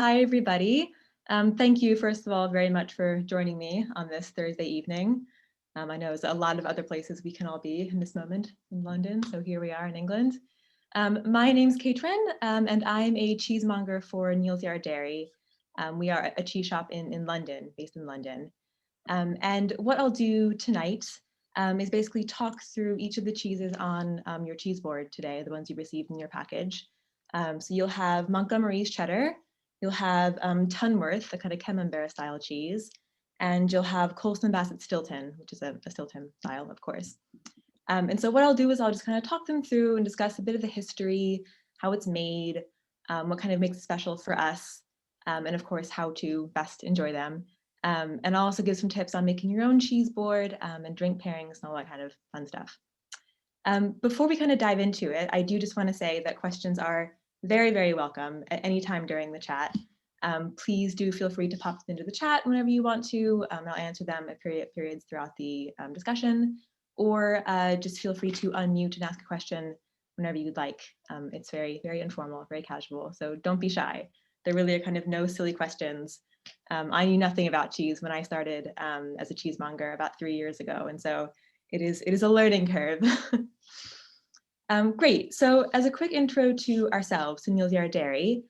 Hi, everybody. Thank you, first of all, very much for joining me on this Thursday evening. I know there's a lot of other places we can all be in this moment in London, so here we are in England. My name's Caitrin, and I'm a cheesemonger for Neal's Yard Dairy. We are a cheese shop in London, based in London. And what I'll do tonight is basically talk through each of the cheeses on your cheese board today, the ones you received in your package. So you'll have Montgomery's Cheddar, you'll have Tonworth, the kind of Camembert style cheese, and you'll have Colston Bassett Stilton, which is a Stilton style, of course. And so what I'll do is I'll just kind of talk them through and discuss a bit of the history, how it's made, what kind of makes it special for us, and of course, how to best enjoy them. And I'll also give some tips on making your own cheese board and drink pairings and all that kind of fun stuff. Before we kind of dive into it, I do just want to say that questions are very, very welcome at any time during the chat. Please do feel free to pop them into the chat whenever you want to. I'll answer them at periods throughout the discussion, or just feel free to unmute and ask a question whenever you'd like. It's very, very informal, very casual, so don't be shy. There really are kind of no silly questions. I knew nothing about cheese when I started as a cheesemonger about 3 years ago, and so it is a learning curve. Great, so as a quick intro to ourselves, to Neal's Yard Dairy,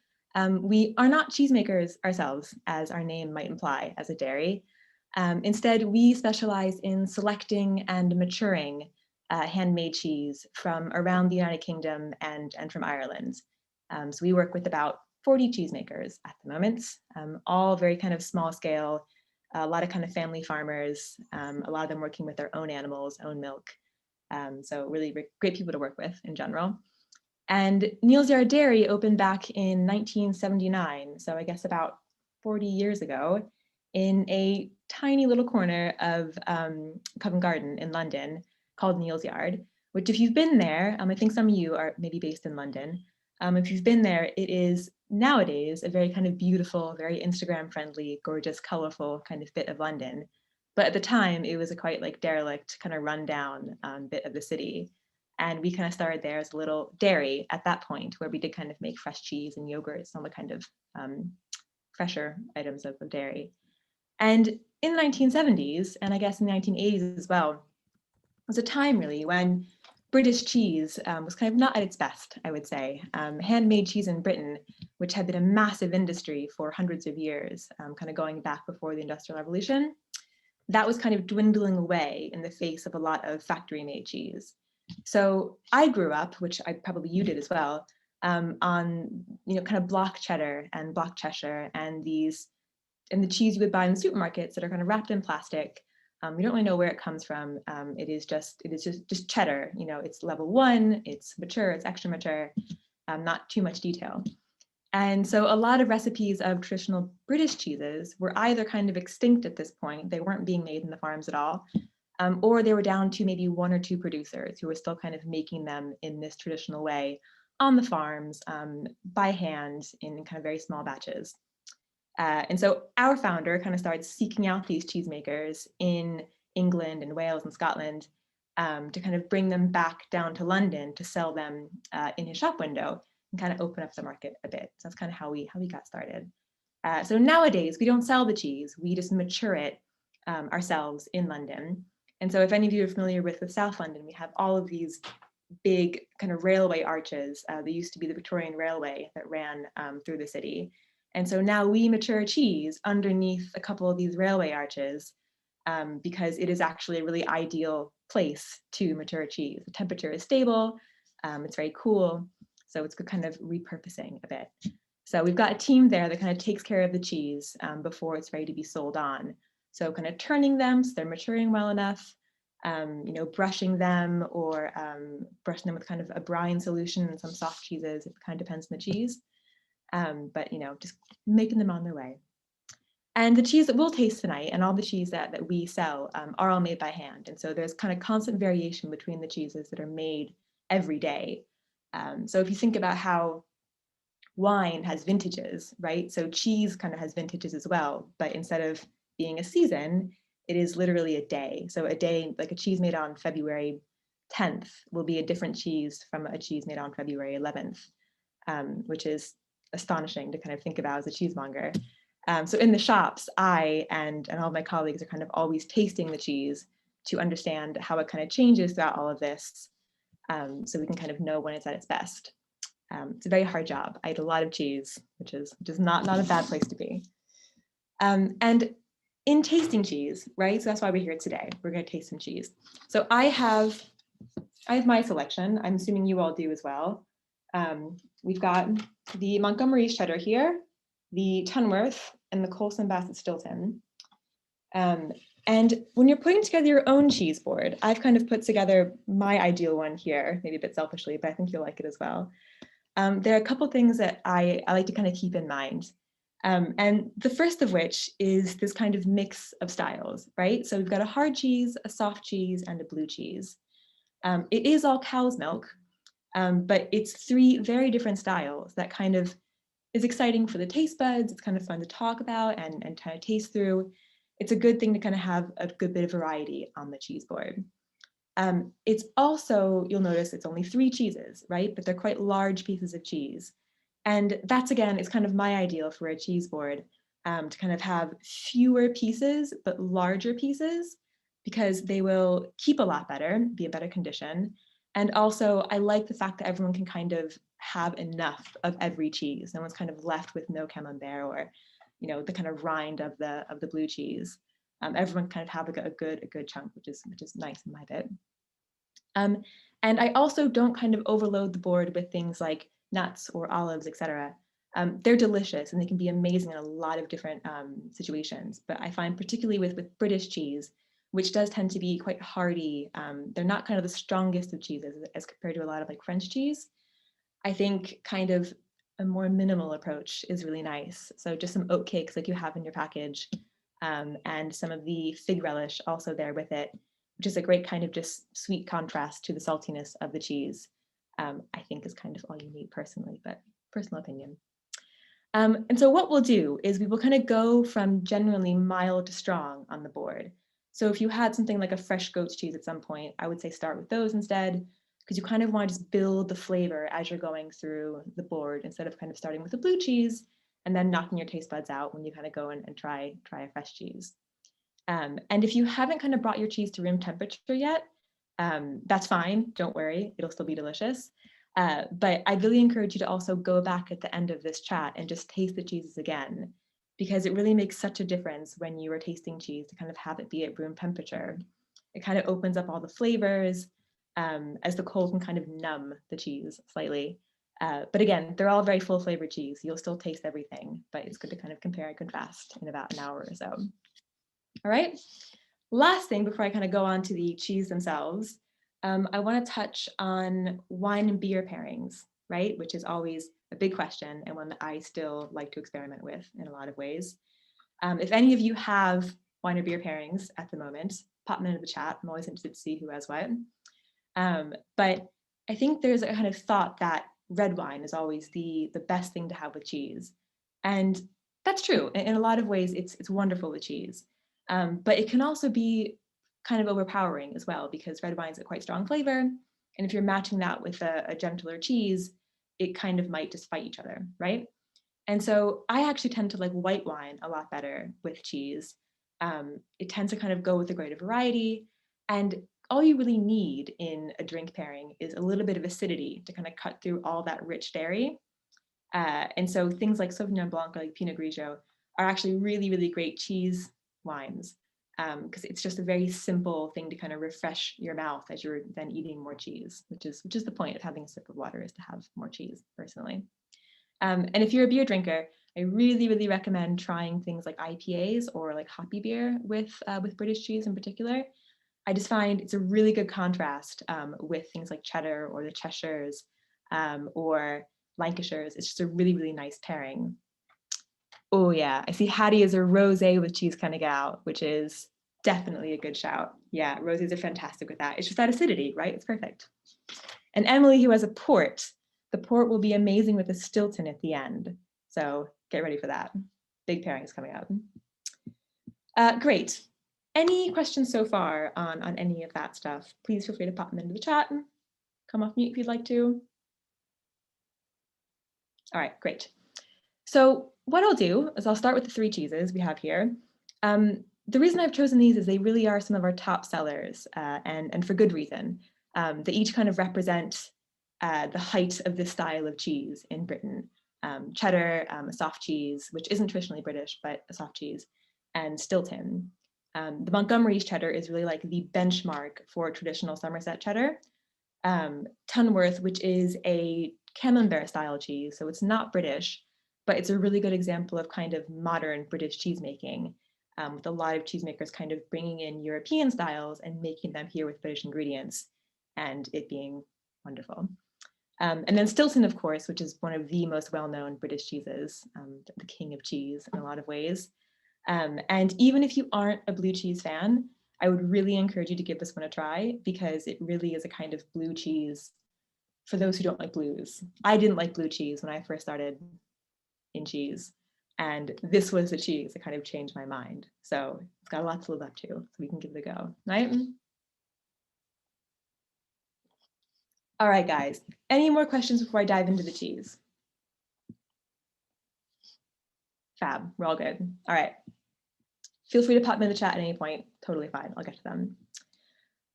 we are not cheesemakers ourselves, as our name might imply, as a dairy. Instead, we specialize in selecting and maturing handmade cheese from around the United Kingdom and from Ireland. So we work with about 40 cheesemakers at the moment, all very kind of small scale, a lot of kind of family farmers, a lot of them working with their own animals, own milk. So really great people to work with in general. And Neal's Yard Dairy opened back in 1979, so I guess about 40 years ago, in a tiny little corner of Covent Garden in London called Neal's Yard, which if you've been there, I think some of you are maybe based in London. If you've been there, it is nowadays a very kind of beautiful, very Instagram friendly, gorgeous, colorful kind of bit of London. But at the time, it was a quite like derelict, kind of rundown bit of the city. And we kind of started there as a little dairy at that point, where we did kind of make fresh cheese and yogurts, all the kind of fresher items of dairy. And in the 1970s, and I guess in the 1980s as well, was a time really when British cheese was kind of not at its best, I would say. Handmade cheese in Britain, which had been a massive industry for hundreds of years, kind of going back before the Industrial Revolution, that was kind of dwindling away in the face of a lot of factory-made cheese. So I grew up, which probably you did as well, on kind of block cheddar and block Cheshire and the cheese you would buy in the supermarkets that are kind of wrapped in plastic. We don't really know where it comes from. It is just cheddar. It's level 1. It's mature. It's extra mature. Not too much detail. And so a lot of recipes of traditional British cheeses were either kind of extinct at this point, they weren't being made in the farms at all, or they were down to maybe 1 or 2 producers who were still kind of making them in this traditional way on the farms by hand in kind of very small batches. And so our founder kind of started seeking out these cheesemakers in England and Wales and Scotland to kind of bring them back down to London to sell them in his shop window and kind of open up the market a bit. So that's kind of how we got started. So nowadays, we don't sell the cheese, we just mature it ourselves in London. And so if any of you are familiar with South London, we have all of these big kind of railway arches. They used to be the Victorian Railway that ran through the city. And so now we mature cheese underneath a couple of these railway arches because it is actually a really ideal place to mature cheese. The temperature is stable, it's very cool, so it's good kind of repurposing a bit. So we've got a team there that kind of takes care of the cheese before it's ready to be sold on. So kind of turning them so they're maturing well enough, brushing them or brushing them with kind of a brine solution and some soft cheeses. It kind of depends on the cheese. But just making them on their way. And the cheese that we'll taste tonight and all the cheese that we sell are all made by hand. And so there's kind of constant variation between the cheeses that are made every day. So if you think about how wine has vintages, right? So cheese kind of has vintages as well, but instead of being a season, it is literally a day. So a day, like a cheese made on February 10th will be a different cheese from a cheese made on February 11th, which is astonishing to kind of think about as a cheesemonger. So in the shops, I and all of my colleagues are kind of always tasting the cheese to understand how it kind of changes throughout all of this, so we can kind of know when it's at its best. It's a very hard job. I eat a lot of cheese, which is not a bad place to be. And in tasting cheese, right? So that's why we're here today. We're going to taste some cheese. So I have my selection. I'm assuming you all do as well. We've got the Montgomery Cheddar here, the Tonworth, and the Colston Bassett Stilton. And when you're putting together your own cheese board, I've kind of put together my ideal one here, maybe a bit selfishly, but I think you'll like it as well. There are a couple things that I like to kind of keep in mind. And the first of which is this kind of mix of styles, right? So we've got a hard cheese, a soft cheese, and a blue cheese. It is all cow's milk, but it's three very different styles that kind of is exciting for the taste buds. It's kind of fun to talk about and kind of taste through. It's a good thing to kind of have a good bit of variety on the cheese board. It's also, you'll notice it's only 3 cheeses, right? But they're quite large pieces of cheese. And that's, again, is kind of my ideal for a cheese board, to kind of have fewer pieces, but larger pieces, because they will keep a lot better, be in better condition. And also, I like the fact that everyone can kind of have enough of every cheese. No one's kind of left with no Camembert or, you know, the kind of rind of the blue cheese. Everyone kind of have a good chunk, which is nice in my bit. And I also don't kind of overload the board with things like nuts or olives, etc. They're delicious and they can be amazing in a lot of different situations. But I find particularly with British cheese, which does tend to be quite hearty, they're not kind of the strongest of cheeses as compared to a lot of like French cheese. I think kind of a more minimal approach is really nice. So just some oat cakes like you have in your package, and some of the fig relish also there with it, which is a great kind of just sweet contrast to the saltiness of the cheese. I think is kind of all you need personally, but personal opinion. And so what we'll do is we will kind of go from generally mild to strong on the board. So if you had something like a fresh goat's cheese at some point, I would say start with those instead, because you kind of want to just build the flavor as you're going through the board instead of kind of starting with the blue cheese and then knocking your taste buds out when you kind of go in and try a fresh cheese. And if you haven't kind of brought your cheese to room temperature yet, that's fine, don't worry, it'll still be delicious. But I really encourage you to also go back at the end of this chat and just taste the cheeses again, because it really makes such a difference when you are tasting cheese to kind of have it be at room temperature. It kind of opens up all the flavors, as the cold can kind of numb the cheese slightly. But again, they're all very full flavored cheese. You'll still taste everything, but it's good to kind of compare and contrast in about an hour or so. All right, last thing before I kind of go on to the cheese themselves, I want to touch on wine and beer pairings, right? Which is always a big question and one that I still like to experiment with in a lot of ways. If any of you have wine or beer pairings at the moment, pop them into the chat. I'm always interested to see who has what. But I think there's a kind of thought that red wine is always the best thing to have with cheese. And that's true. In a lot of ways, it's wonderful with cheese. But it can also be kind of overpowering as well, because red wine's a quite strong flavor. And if you're matching that with a gentler cheese, it kind of might just fight each other, right? And so I actually tend to like white wine a lot better with cheese. It tends to kind of go with a greater variety. And all you really need in a drink pairing is a little bit of acidity to kind of cut through all that rich dairy. And so things like Sauvignon Blanc or like Pinot Grigio are actually really, really great cheese wines, because it's just a very simple thing to kind of refresh your mouth as you're then eating more cheese, which is the point of having a sip of water, is to have more cheese, personally. And if you're a beer drinker, I really, really recommend trying things like IPAs or like hoppy beer with British cheese in particular. I just find it's a really good contrast with things like cheddar or the Cheshires or Lancashires. It's just a really, really nice pairing. Oh yeah, I see Hattie is a rosé with cheese kind of gal, which is definitely a good shout. Yeah, rosés are fantastic with that. It's just that acidity, right? It's perfect. And Emily, who has a port, the port will be amazing with a Stilton at the end. So get ready for that. Big pairings coming up. Great. Any questions so far on any of that stuff? Please feel free to pop them into the chat. Come off mute if you'd like to. All right, great. So what I'll do is I'll start with the 3 cheeses we have here. The reason I've chosen these is they really are some of our top sellers, and for good reason. They each kind of represent the height of this style of cheese in Britain. Cheddar, a soft cheese, which isn't traditionally British, but a soft cheese, and Stilton. The Montgomery Cheddar is really like the benchmark for traditional Somerset cheddar. Tonworth, which is a Camembert style cheese, so it's not British, but it's a really good example of kind of modern British cheesemaking, with a lot of cheesemakers kind of bringing in European styles and making them here with British ingredients, and it being wonderful. And then Stilton, of course, which is one of the most well-known British cheeses, the king of cheese in a lot of ways. And even if you aren't a blue cheese fan, I would really encourage you to give this one a try because it really is a kind of blue cheese for those who don't like blues. I didn't like blue cheese when I first started in cheese, and this was the cheese that kind of changed my mind. So it's got a lot to live up to, so we can give it a go, right? All right, guys, any more questions before I dive into the cheese? Fab, we're all good. All right. Feel free to pop them in the chat at any point. Totally fine. I'll get to them.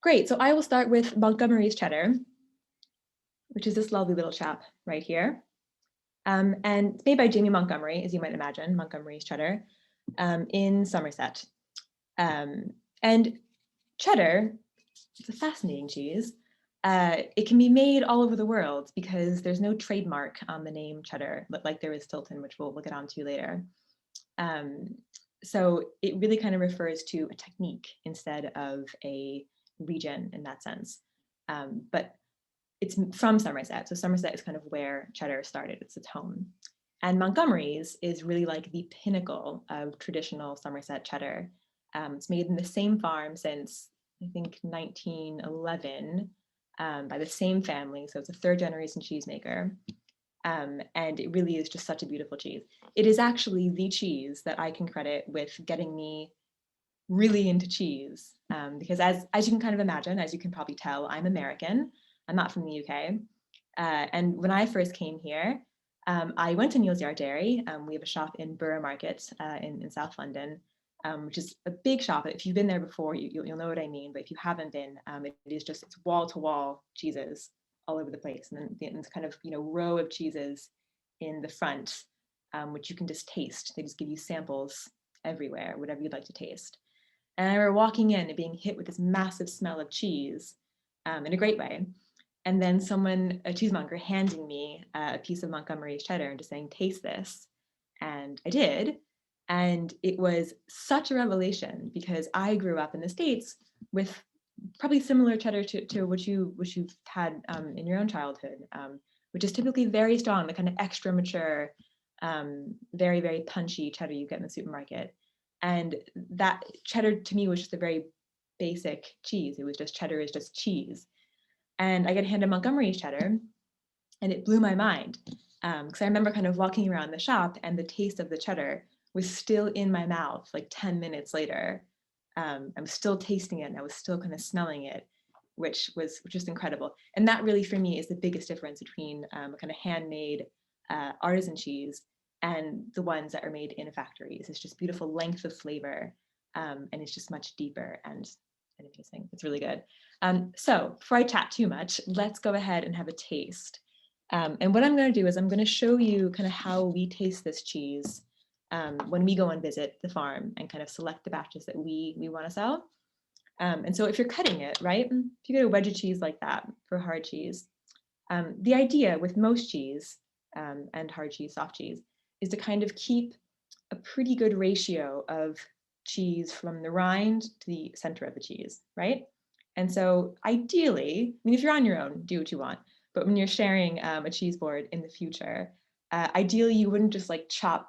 Great. So I will start with Montgomery's Cheddar, which is this lovely little chap right here. And it's made by Jamie Montgomery, as you might imagine, Montgomery's Cheddar, in Somerset. And cheddar, it's a fascinating cheese. It can be made all over the world because there's no trademark on the name cheddar, like there is Stilton, which we'll get onto later. So it really kind of refers to a technique instead of a region in that sense. But it's from Somerset. So Somerset is kind of where cheddar started. It's its home. And Montgomery's is really like the pinnacle of traditional Somerset cheddar. It's made in the same farm since, I think, 1911 by the same family. So it's a 3rd generation cheesemaker. And it really is just such a beautiful cheese. It is actually the cheese that I can credit with getting me really into cheese, because as you can kind of imagine, as you can probably tell, I'm American. I'm not from the UK. And when I first came here, I went to Neal's Yard Dairy. We have a shop in Borough Market in South London, which is a big shop. If you've been there before, you'll know what I mean. But if you haven't been, it is just, it's wall-to-wall cheeses all over the place. And then this kind of, row of cheeses in the front, which you can just taste. They just give you samples everywhere, whatever you'd like to taste. And I remember walking in and being hit with this massive smell of cheese in a great way. And then a cheesemonger, handing me a piece of Montgomery's cheddar and just saying, taste this. And I did. And it was such a revelation because I grew up in the States with probably similar cheddar to what you've had in your own childhood, which is typically very strong, the kind of extra mature, very, very punchy cheddar you get in the supermarket. And that cheddar to me was just a very basic cheese. It was just cheddar is just cheese. And I get handed Montgomery's cheddar and it blew my mind. Because I remember kind of walking around the shop and the taste of the cheddar was still in my mouth like 10 minutes later. I was still tasting it and I was still kind of smelling it, which was just incredible. And that really for me is the biggest difference between a kind of handmade artisan cheese and the ones that are made in factories. It's just beautiful length of flavor, and it's just much deeper and amazing. It's really good. So before I chat too much, let's go ahead and have a taste. And what I'm going to do is I'm going to show you kind of how we taste this cheese when we go and visit the farm and kind of select the batches that we want to sell. And so if you're cutting it, right, if you get a wedge of cheese like that for hard cheese, the idea with most cheese and hard cheese, soft cheese, is to kind of keep a pretty good ratio of cheese from the rind to the center of the cheese, right? And so ideally, I mean, if you're on your own, do what you want. But when you're sharing a cheese board in the future, ideally you wouldn't just like chop,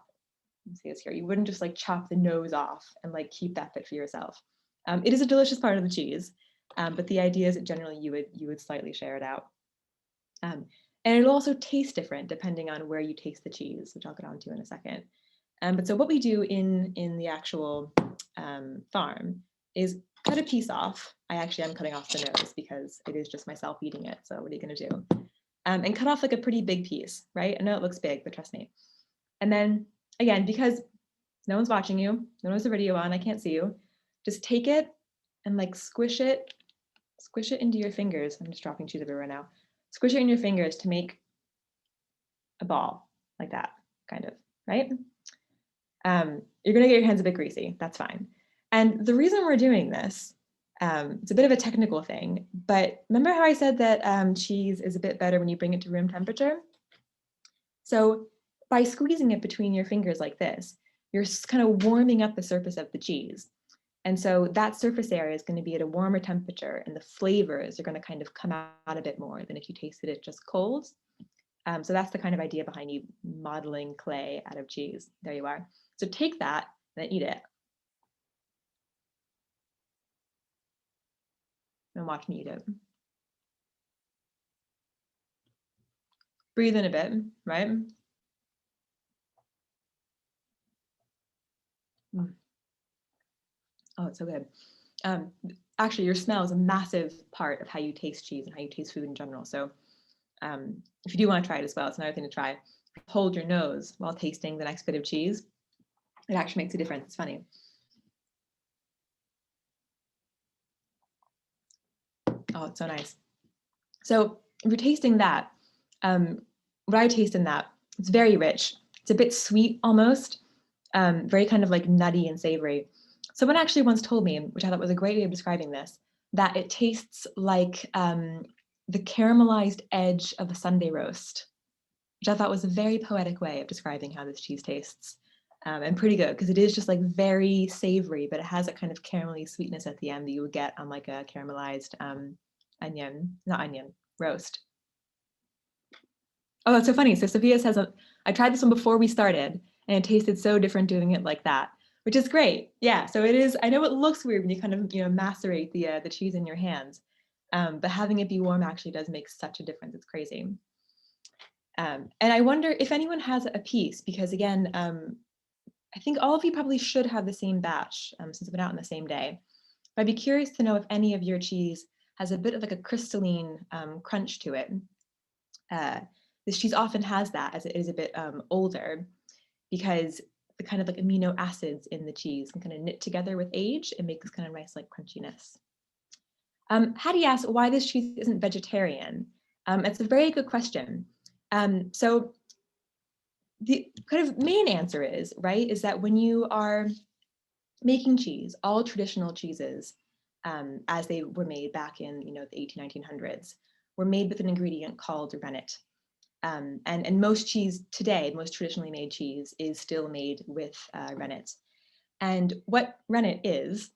let's see this here, you wouldn't just like chop the nose off and like keep that bit for yourself. It is a delicious part of the cheese, but the idea is that generally you would slightly share it out. And it'll also taste different depending on where you taste the cheese, which I'll get onto in a second. But so what we do in the actual farm is cut a piece off. I actually am cutting off the nose because it is just myself eating it. So what are you going to do? And cut off like a pretty big piece, right? I know it looks big, but trust me. And then again, because no one's watching you, no one has a video on, I can't see you, just take it and like squish it into your fingers. I'm just dropping cheese everywhere now. Squish it in your fingers to make a ball like that, kind of, right? You're gonna get your hands a bit greasy, that's fine. And the reason we're doing this, it's a bit of a technical thing, but remember how I said that cheese is a bit better when you bring it to room temperature? So by squeezing it between your fingers like this, you're kind of warming up the surface of the cheese. And so that surface area is going to be at a warmer temperature, and the flavors are going to kind of come out a bit more than if you tasted it just cold. So that's the kind of idea behind you modeling clay out of cheese. There you are. So take that and eat it. And watch me eat it. Breathe in a bit, right? Mm. Oh, it's so good. Actually, your smell is a massive part of how you taste cheese and how you taste food in general. So if you do want to try it as well, it's another thing to try. Hold your nose while tasting the next bit of cheese. It actually makes a difference. It's funny. Oh, it's so nice. So if you're tasting that, what I taste in that, it's very rich. It's a bit sweet almost, very kind of like nutty and savory. Someone actually once told me, which I thought was a great way of describing this, that it tastes like the caramelized edge of a Sunday roast, which I thought was a very poetic way of describing how this cheese tastes. And pretty good, because it is just like very savory, but it has a kind of caramelly sweetness at the end that you would get on like a caramelized roast. Oh, that's so funny. So Sophia says, I tried this one before we started and it tasted so different doing it like that, which is great. Yeah, so it is, I know it looks weird when you kind of, macerate the cheese in your hands, but having it be warm actually does make such a difference. It's crazy. And I wonder if anyone has a piece, because again, I think all of you probably should have the same batch since it's been out on the same day. But I'd be curious to know if any of your cheese has a bit of like a crystalline crunch to it. This cheese often has that as it is a bit older, because the kind of like amino acids in the cheese can kind of knit together with age and make this kind of nice like crunchiness. Hattie asked why this cheese isn't vegetarian. It's a very good question. So the kind of main answer is, right, is that when you are making cheese, all traditional cheeses, as they were made back in the 1900s, were made with an ingredient called rennet. And most cheese today, most traditionally made cheese, is still made with rennet. And what rennet is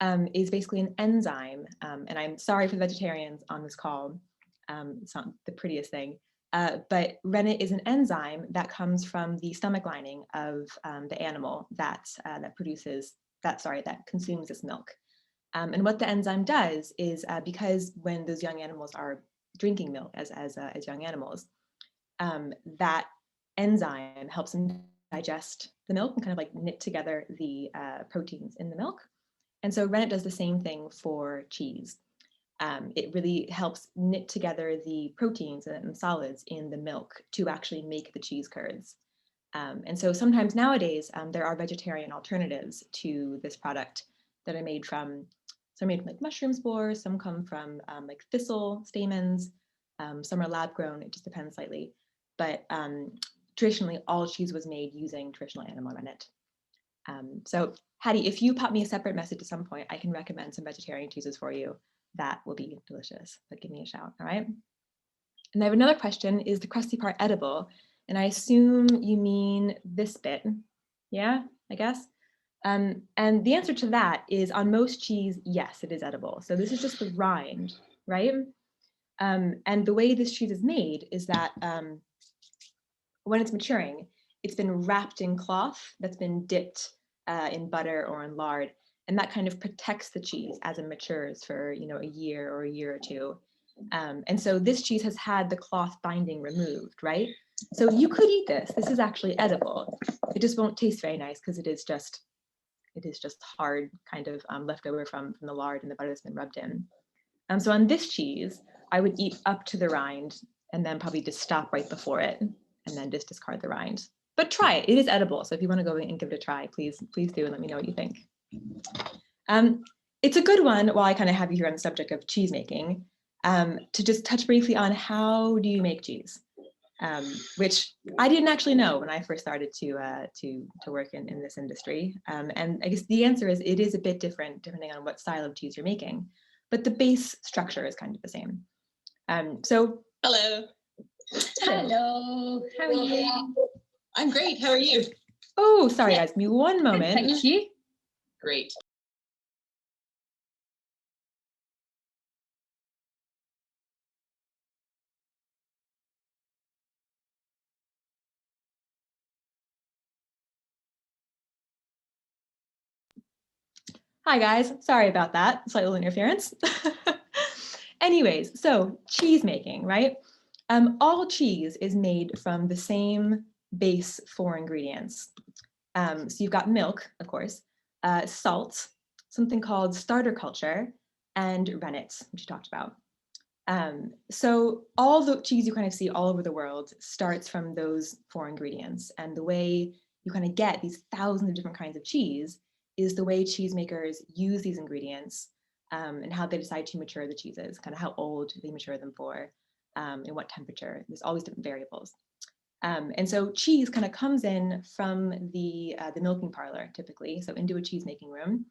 basically an enzyme, and I'm sorry for the vegetarians on this call, it's not the prettiest thing, but rennet is an enzyme that comes from the stomach lining of the animal that consumes this milk. And what the enzyme does is, because when those young animals are drinking milk as young animals, that enzyme helps them digest the milk and kind of like knit together the proteins in the milk. And so rennet does the same thing for cheese. It really helps knit together the proteins and solids in the milk to actually make the cheese curds. And so sometimes nowadays, there are vegetarian alternatives to this product that are made from, some are made from like mushroom spores, some come from like thistle stamens, some are lab grown, it just depends slightly. But traditionally, all cheese was made using traditional animal rennet. So Hattie, if you pop me a separate message at some point, I can recommend some vegetarian cheeses for you. That will be delicious, but give me a shout, all right? And I have another question, is the crusty part edible? And I assume you mean this bit, yeah, I guess? And the answer to that is, on most cheese, yes, it is edible. So this is just the rind, right? And the way this cheese is made is that when it's maturing, it's been wrapped in cloth that's been dipped in butter or in lard, and that kind of protects the cheese as it matures for a year or two. And so this cheese has had the cloth binding removed, right? So you could eat this. This is actually edible. It just won't taste very nice because it is just hard, kind of left over from the lard and the butter that's been rubbed in. So on this cheese, I would eat up to the rind and then probably just stop right before it and then just discard the rind. But try it. It is edible. So if you want to go and give it a try, please do and let me know what you think. It's a good one, while I kind of have you here on the subject of cheese making, to just touch briefly on how do you make cheese, which I didn't actually know when I first started to work in this industry. And I guess the answer is it is a bit different depending on what style of cheese you're making, but the base structure is kind of the same. So hello. Hello, how are you? I'm great. How are you? Oh, sorry, guys. Give me one moment. Thank you. Great. Hi, guys. Sorry about that. Slight little interference. Anyways, so cheese making, right? All cheese is made from the same base 4 ingredients. So you've got milk, of course, salt, something called starter culture, and rennet, which you talked about. So all the cheese you kind of see all over the world starts from those 4 ingredients. And the way you kind of get these thousands of different kinds of cheese is the way cheesemakers use these ingredients and how they decide to mature the cheeses, kind of how old they mature them for, and what temperature. There's always different variables. And so cheese kind of comes in from the milking parlor, typically, so into a cheese making room.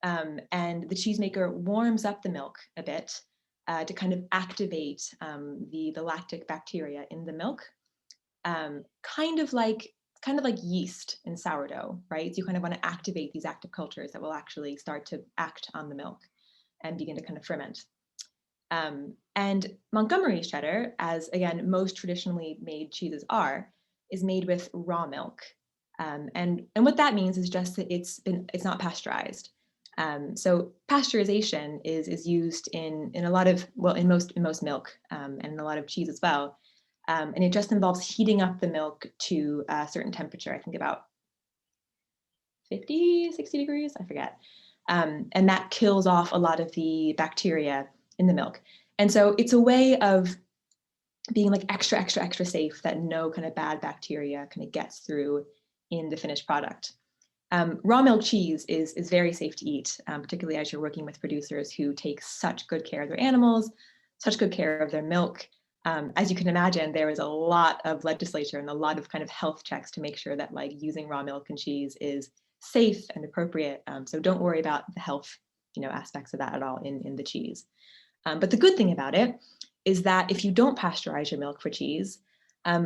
And the cheesemaker warms up the milk a bit to kind of activate the lactic bacteria in the milk, kind of like yeast in sourdough, right? So you kind of want to activate these active cultures that will actually start to act on the milk and begin to kind of ferment. And Montgomery cheddar, as again, most traditionally made cheeses are, is made with raw milk. And what that means is just that it's not pasteurized. So pasteurization is used in a lot of, well, in most milk and in a lot of cheese as well. And it just involves heating up the milk to a certain temperature, I think about 50, 60 degrees, I forget. And that kills off a lot of the bacteria in the milk. And so it's a way of being like extra safe that no kind of bad bacteria kind of gets through in the finished product. Raw milk cheese is very safe to eat, particularly as you're working with producers who take such good care of their animals, such good care of their milk. As you can imagine, there is a lot of legislature and a lot of kind of health checks to make sure that like using raw milk and cheese is safe and appropriate. So don't worry about the health, aspects of that at all in the cheese. But the good thing about it is that if you don't pasteurize your milk for cheese,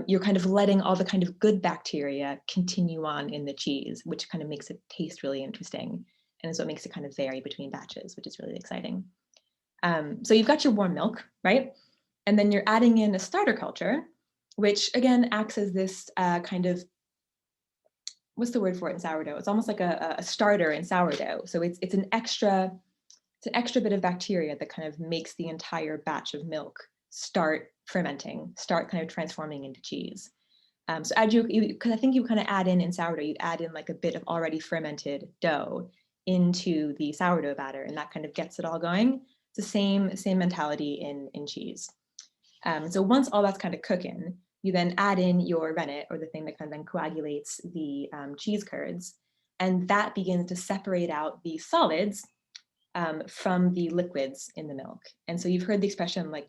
you're kind of letting all the kind of good bacteria continue on in the cheese, which kind of makes it taste really interesting. And so it makes it kind of vary between batches, which is really exciting. So you've got your warm milk, right? And then you're adding in a starter culture, which again acts as this kind of, what's the word for it in sourdough? It's almost like a starter in sourdough. So it's an extra bit of bacteria that kind of makes the entire batch of milk start fermenting, start kind of transforming into cheese. So as because I think you kind of add in sourdough, you'd add in like a bit of already fermented dough into the sourdough batter, and that kind of gets it all going. It's the same mentality in cheese. So once all that's kind of cooking, you then add in your rennet, or the thing that kind of then coagulates the cheese curds, and that begins to separate out the solids from the liquids in the milk. And so you've heard the expression like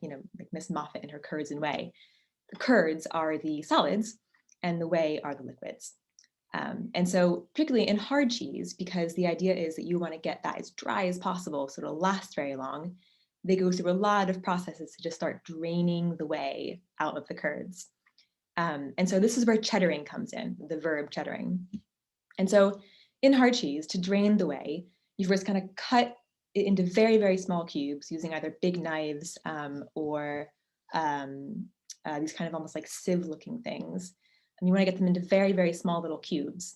Miss Moffat and her curds and whey. The curds are the solids and the whey are the liquids. And so particularly in hard cheese, because the idea is that you want to get that as dry as possible so it'll last very long, they go through a lot of processes to just start draining the whey out of the curds. And so this is where cheddaring comes in, the verb cheddaring. And so in hard cheese, to drain the whey, you first kind of cut it into very, very small cubes using either big knives or these kind of almost like sieve looking things. And you want to get them into very, very small little cubes.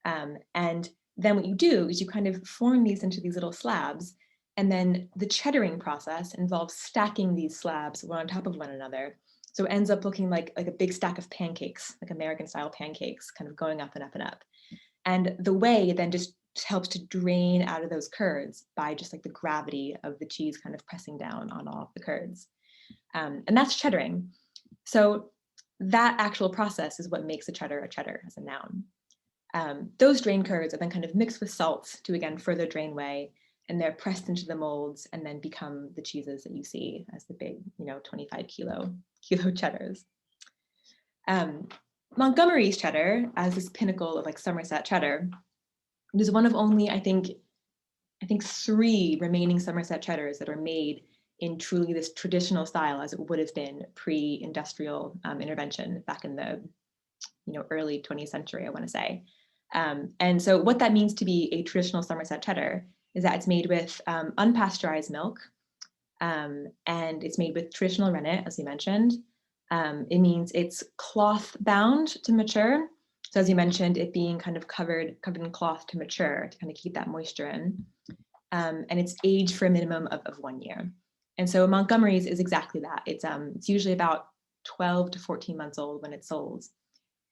And then what you do is you kind of form these into these little slabs. And then the cheddaring process involves stacking these slabs one on top of one another. So it ends up looking like a big stack of pancakes, like American style pancakes, kind of going up and up and up. And the whey then just helps to drain out of those curds by just like the gravity of the cheese kind of pressing down on all of the curds. And that's cheddaring. So that actual process is what makes a cheddar as a noun. Those drain curds are then kind of mixed with salts to, again, further drain away, and they're pressed into the molds and then become the cheeses that you see as the big, 25 kilo cheddars. Montgomery's cheddar, as this pinnacle of like Somerset cheddar, it is one of only, I think 3 remaining Somerset cheddars that are made in truly this traditional style as it would have been pre-industrial intervention back in the early 20th century, I want to say. And so what that means to be a traditional Somerset cheddar is that it's made with unpasteurized milk, and it's made with traditional rennet, as you mentioned. It means it's cloth bound to mature. So as you mentioned, it being kind of covered in cloth to mature to kind of keep that moisture in. And it's aged for a minimum of 1 year. And so Montgomery's is exactly that. It's usually about 12 to 14 months old when it's sold.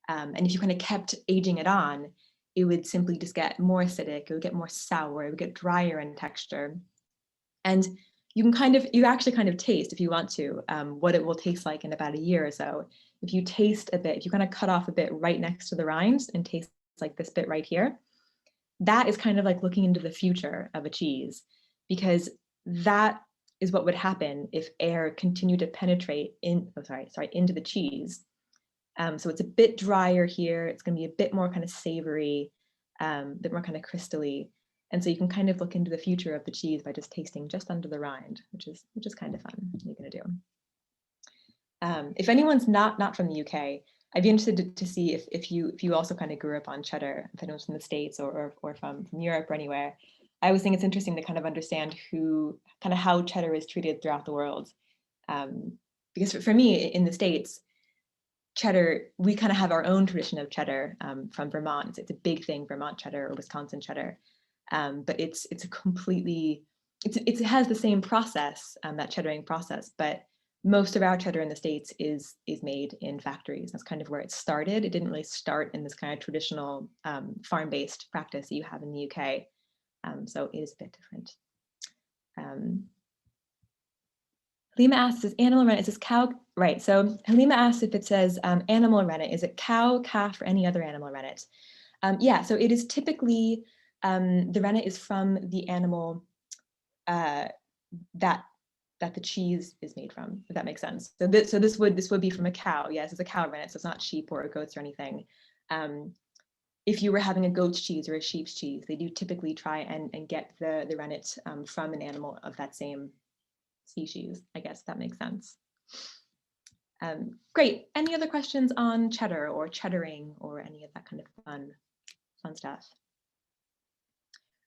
And if you kind of kept aging it on, it would simply just get more acidic, it would get more sour, it would get drier in texture. And you actually kind of taste, if you want to, what it will taste like in about a year or so. If you taste a bit, if you kind of cut off a bit right next to the rinds and taste like this bit right here, that is kind of like looking into the future of a cheese, because that is what would happen if air continued to penetrate into the cheese. So it's a bit drier here. It's going to be a bit more kind of savory, a bit more kind of crystally. And so you can kind of look into the future of the cheese by just tasting just under the rind, which is kind of fun. What are you going to do? If anyone's not from the UK, I'd be interested to see if you also kind of grew up on cheddar, if anyone's from the States or from Europe or anywhere. I always think it's interesting to kind of understand how cheddar is treated throughout the world. Because for me, in the States, cheddar, we kind of have our own tradition of cheddar from Vermont. It's a big thing, Vermont cheddar or Wisconsin cheddar. But it has the same process, that cheddaring process, but most of our cheddar in the States is made in factories. That's kind of where it started. It didn't really start in this kind of traditional farm-based practice that you have in the UK. So it is a bit different. Halima asks, is animal rennet, is this cow? Right, so Halima asks if it says animal rennet, is it cow, calf, or any other animal rennet? Yeah, so it is typically, the rennet is from the animal that the cheese is made from, if that makes sense. So this would be from a cow. Yes, it's a cow rennet, so it's not sheep or goats or anything. If you were having a goat's cheese or a sheep's cheese, they do typically try and get the rennet from an animal of that same species, I guess that makes sense. Great. Any other questions on cheddar or cheddaring or any of that kind of fun stuff?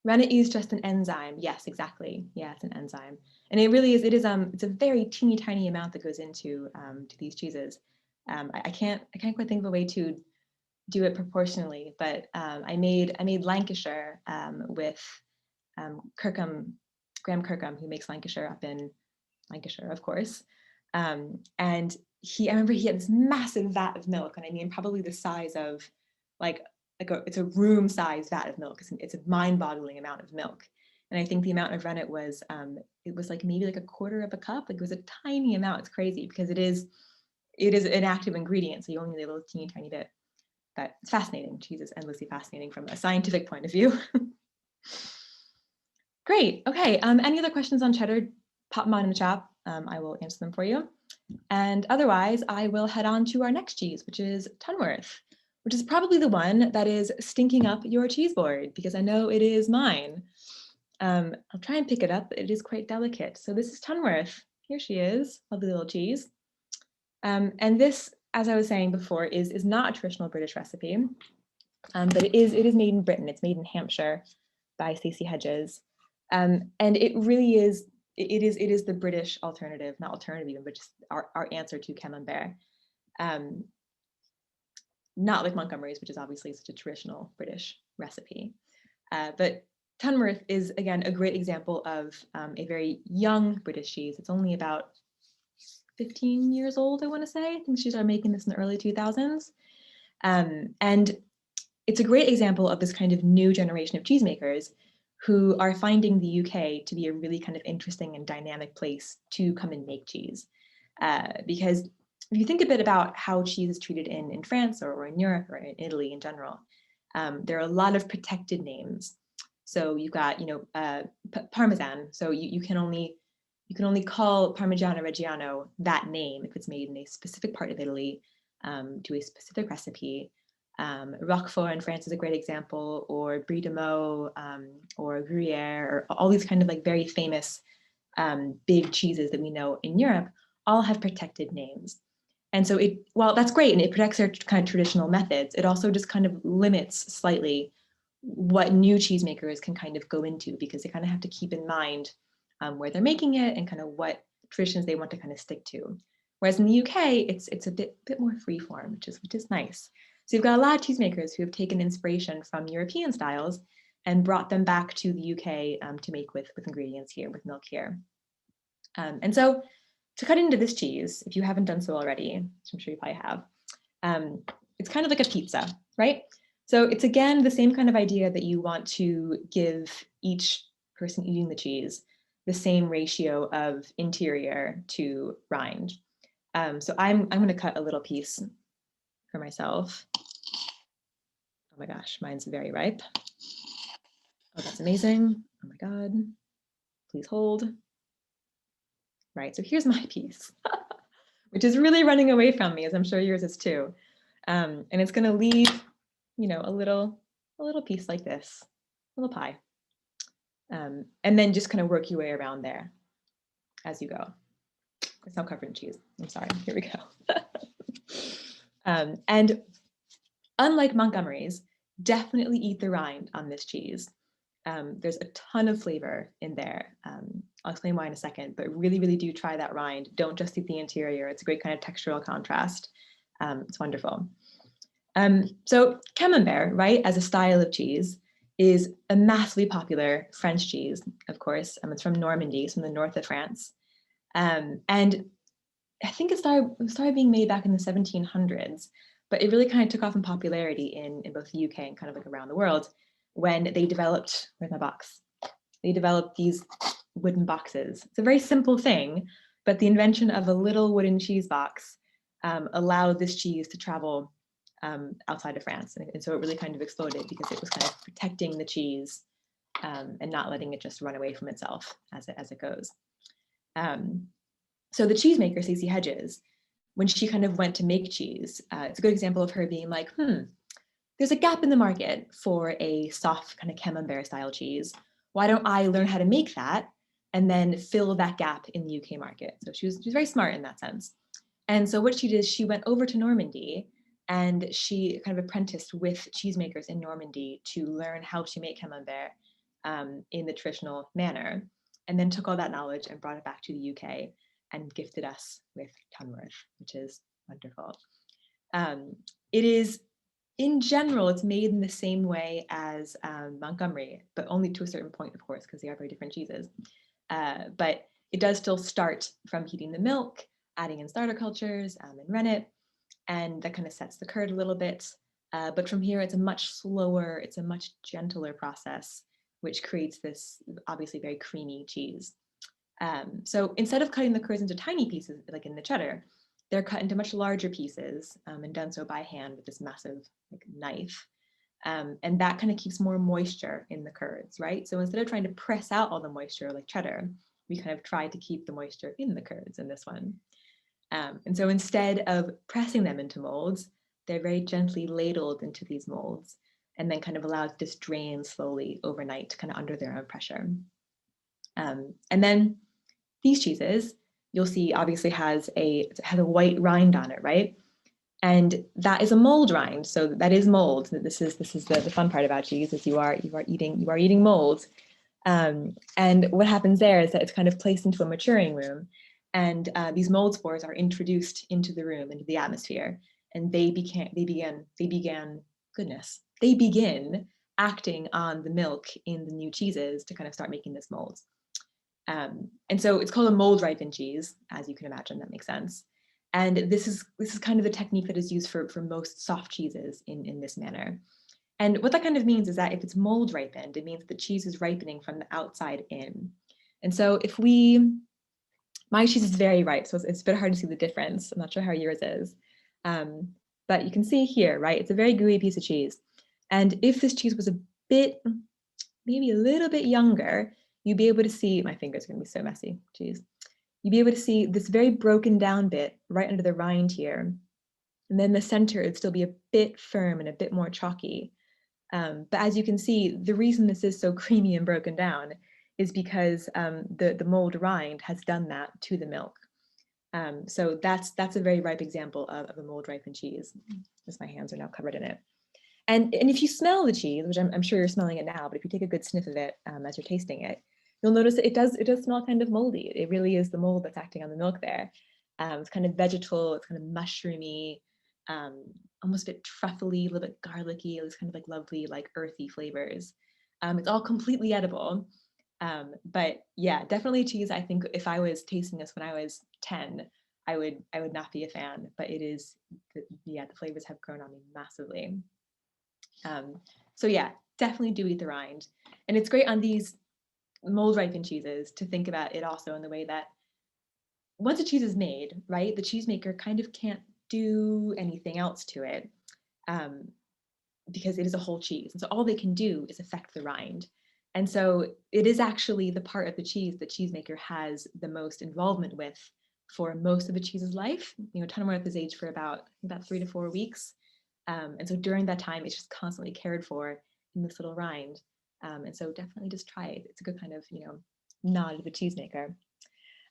Rennet is just an enzyme. Yes, exactly. Yeah, it's an enzyme, and it really is. It's a very teeny tiny amount that goes into to these cheeses. I can't quite think of a way to do it proportionally, but I made Lancashire with Kirkham, Graham Kirkham, who makes Lancashire up in Lancashire, of course. And I remember he had this massive vat of milk, and I mean probably the size of it's a room-sized vat of milk. It's a mind-boggling amount of milk. And I think the amount of rennet was it was like maybe like a quarter of a cup. Like it was a tiny amount. It's crazy because it is an active ingredient, so you only need a little teeny tiny bit. But it's fascinating. Cheese is endlessly fascinating from a scientific point of view. Great. Okay. Any other questions on cheddar? Pop them on in the chat. I will answer them for you. And otherwise, I will head on to our next cheese, which is Tonworth, which is probably the one that is stinking up your cheese board, because I know it is mine. I'll try and pick it up, but it is quite delicate. So this is Tonworth. Here she is, lovely little cheese. And this, as I was saying before, is not a traditional British recipe, but it is made in Britain. It's made in Hampshire by Stacey Hedges. And it really is, it is the British alternative, not alternative even, but just our answer to Camembert. Not like Montgomery's, which is obviously such a traditional British recipe. But Tonworth is, again, a great example of a very young British cheese. It's only about 15 years old, I want to say. I think she started making this in the early 2000s. And it's a great example of this kind of new generation of cheesemakers who are finding the UK to be a really kind of interesting and dynamic place to come and make cheese. Because if you think a bit about how cheese is treated in France or in Europe or in Italy in general, there are a lot of protected names. So you've got, Parmesan. So you can only call Parmigiano Reggiano that name if it's made in a specific part of Italy, to a specific recipe. Roquefort in France is a great example, or Brie de Meaux, or Gruyere, or all these kind of like very famous big cheeses that we know in Europe all have protected names. And so while that's great and it protects their kind of traditional methods, it also just kind of limits slightly what new cheesemakers can kind of go into, because they kind of have to keep in mind where they're making it and kind of what traditions they want to kind of stick to. Whereas in the UK, it's a bit more freeform, which is nice. So you've got a lot of cheesemakers who have taken inspiration from European styles and brought them back to the UK to make with ingredients here, with milk here. And so to cut into this cheese, if you haven't done so already, which I'm sure you probably have, it's kind of like a pizza, right? So it's again the same kind of idea that you want to give each person eating the cheese the same ratio of interior to rind. So I'm going to cut a little piece for myself. Oh my gosh, mine's very ripe. Oh, that's amazing. Oh my God. Please hold. Right, so here's my piece, which is really running away from me, as I'm sure yours is too. And it's going to leave, a little piece like this, a little pie. And then just kind of work your way around there as you go. It's not covered in cheese. I'm sorry. Here we go. And unlike Montgomery's, definitely eat the rind on this cheese. There's a ton of flavor in there. I'll explain why in a second, but really, really do try that rind. Don't just eat the interior. It's a great kind of textural contrast. It's wonderful. So Camembert, right, as a style of cheese, is a massively popular French cheese, of course. It's from Normandy, it's from the north of France. And I think it started being made back in the 1700s, but it really kind of took off in popularity in both the UK and kind of like around the world when they developed, where's my box? They developed these wooden boxes. It's a very simple thing, but the invention of a little wooden cheese box allowed this cheese to travel outside of France. And so it really kind of exploded because it was kind of protecting the cheese and not letting it just run away from itself as it goes. So the cheesemaker, Stacey Hedges, when she kind of went to make cheese, it's a good example of her being like, there's a gap in the market for a soft kind of Camembert style cheese. Why don't I learn how to make that and then fill that gap in the UK market? So she was very smart in that sense. And so what she did is she went over to Normandy and she kind of apprenticed with cheesemakers in Normandy to learn how to make Camembert in the traditional manner, and then took all that knowledge and brought it back to the UK and gifted us with Tonworth, which is wonderful. It is, in general, it's made in the same way as Montgomery, but only to a certain point, of course, because they are very different cheeses. But it does still start from heating the milk, adding in starter cultures and rennet, and that kind of sets the curd a little bit. But from here, it's a much slower, it's a much gentler process, which creates this obviously very creamy cheese. So instead of cutting the curds into tiny pieces, like in the cheddar, they're cut into much larger pieces and done so by hand with this massive knife. And that kind of keeps more moisture in the curds, right? So instead of trying to press out all the moisture like cheddar, we kind of try to keep the moisture in the curds in this one. And so instead of pressing them into molds, they're very gently ladled into these molds and then kind of allowed to just drain slowly overnight, kind of under their own pressure. And then these cheeses, you'll see obviously has a white rind on it, right? And that is a mold rind. So that is mold. This is the fun part about cheese, is you are eating mold. And what happens there is that it's kind of placed into a maturing room, and these mold spores are introduced into the room, into the atmosphere, and they begin acting on the milk in the new cheeses to kind of start making this mold. And so it's called a mold ripened cheese, as you can imagine. That makes sense. And this is kind of the technique that is used for most soft cheeses in this manner. And what that kind of means is that if it's mold ripened, it means the cheese is ripening from the outside in. And so if we My cheese is very ripe, so it's a bit hard to see the difference. I'm not sure how yours is. But you can see here, right? It's a very gooey piece of cheese. And if this cheese was a bit, maybe a little bit younger, you'd be able to see, my finger's gonna be so messy, cheese. You'd be able to see this very broken down bit right under the rind here. And then the center would still be a bit firm and a bit more chalky. But as you can see, the reason this is so creamy and broken down is because the mold rind has done that to the milk. So that's a very ripe example of a mold ripened cheese, as my hands are now covered in it. And if you smell the cheese, which I'm sure you're smelling it now, but if you take a good sniff of it as you're tasting it, you'll notice that it does smell kind of moldy. It really is the mold that's acting on the milk there. It's kind of vegetal, it's kind of mushroomy, almost a bit truffly, a little bit garlicky, it's kind of like lovely, like earthy flavors. It's all completely edible. But yeah, definitely cheese. I think if I was tasting this when I was 10, I would not be a fan, but it is, yeah, the flavors have grown on me massively. So yeah, definitely do eat the rind. And it's great on these mold ripened cheeses to think about it also in the way that once a cheese is made, right, the cheesemaker kind of can't do anything else to it because it is a whole cheese. And so all they can do is affect the rind. And so it is actually the part of the cheese the cheesemaker has the most involvement with for most of the cheese's life. You know, Tonworth is aged for about 3 to 4 weeks. And so during that time, it's just constantly cared for in this little rind. And so definitely just try it. It's a good kind of, you know, nod to the cheesemaker.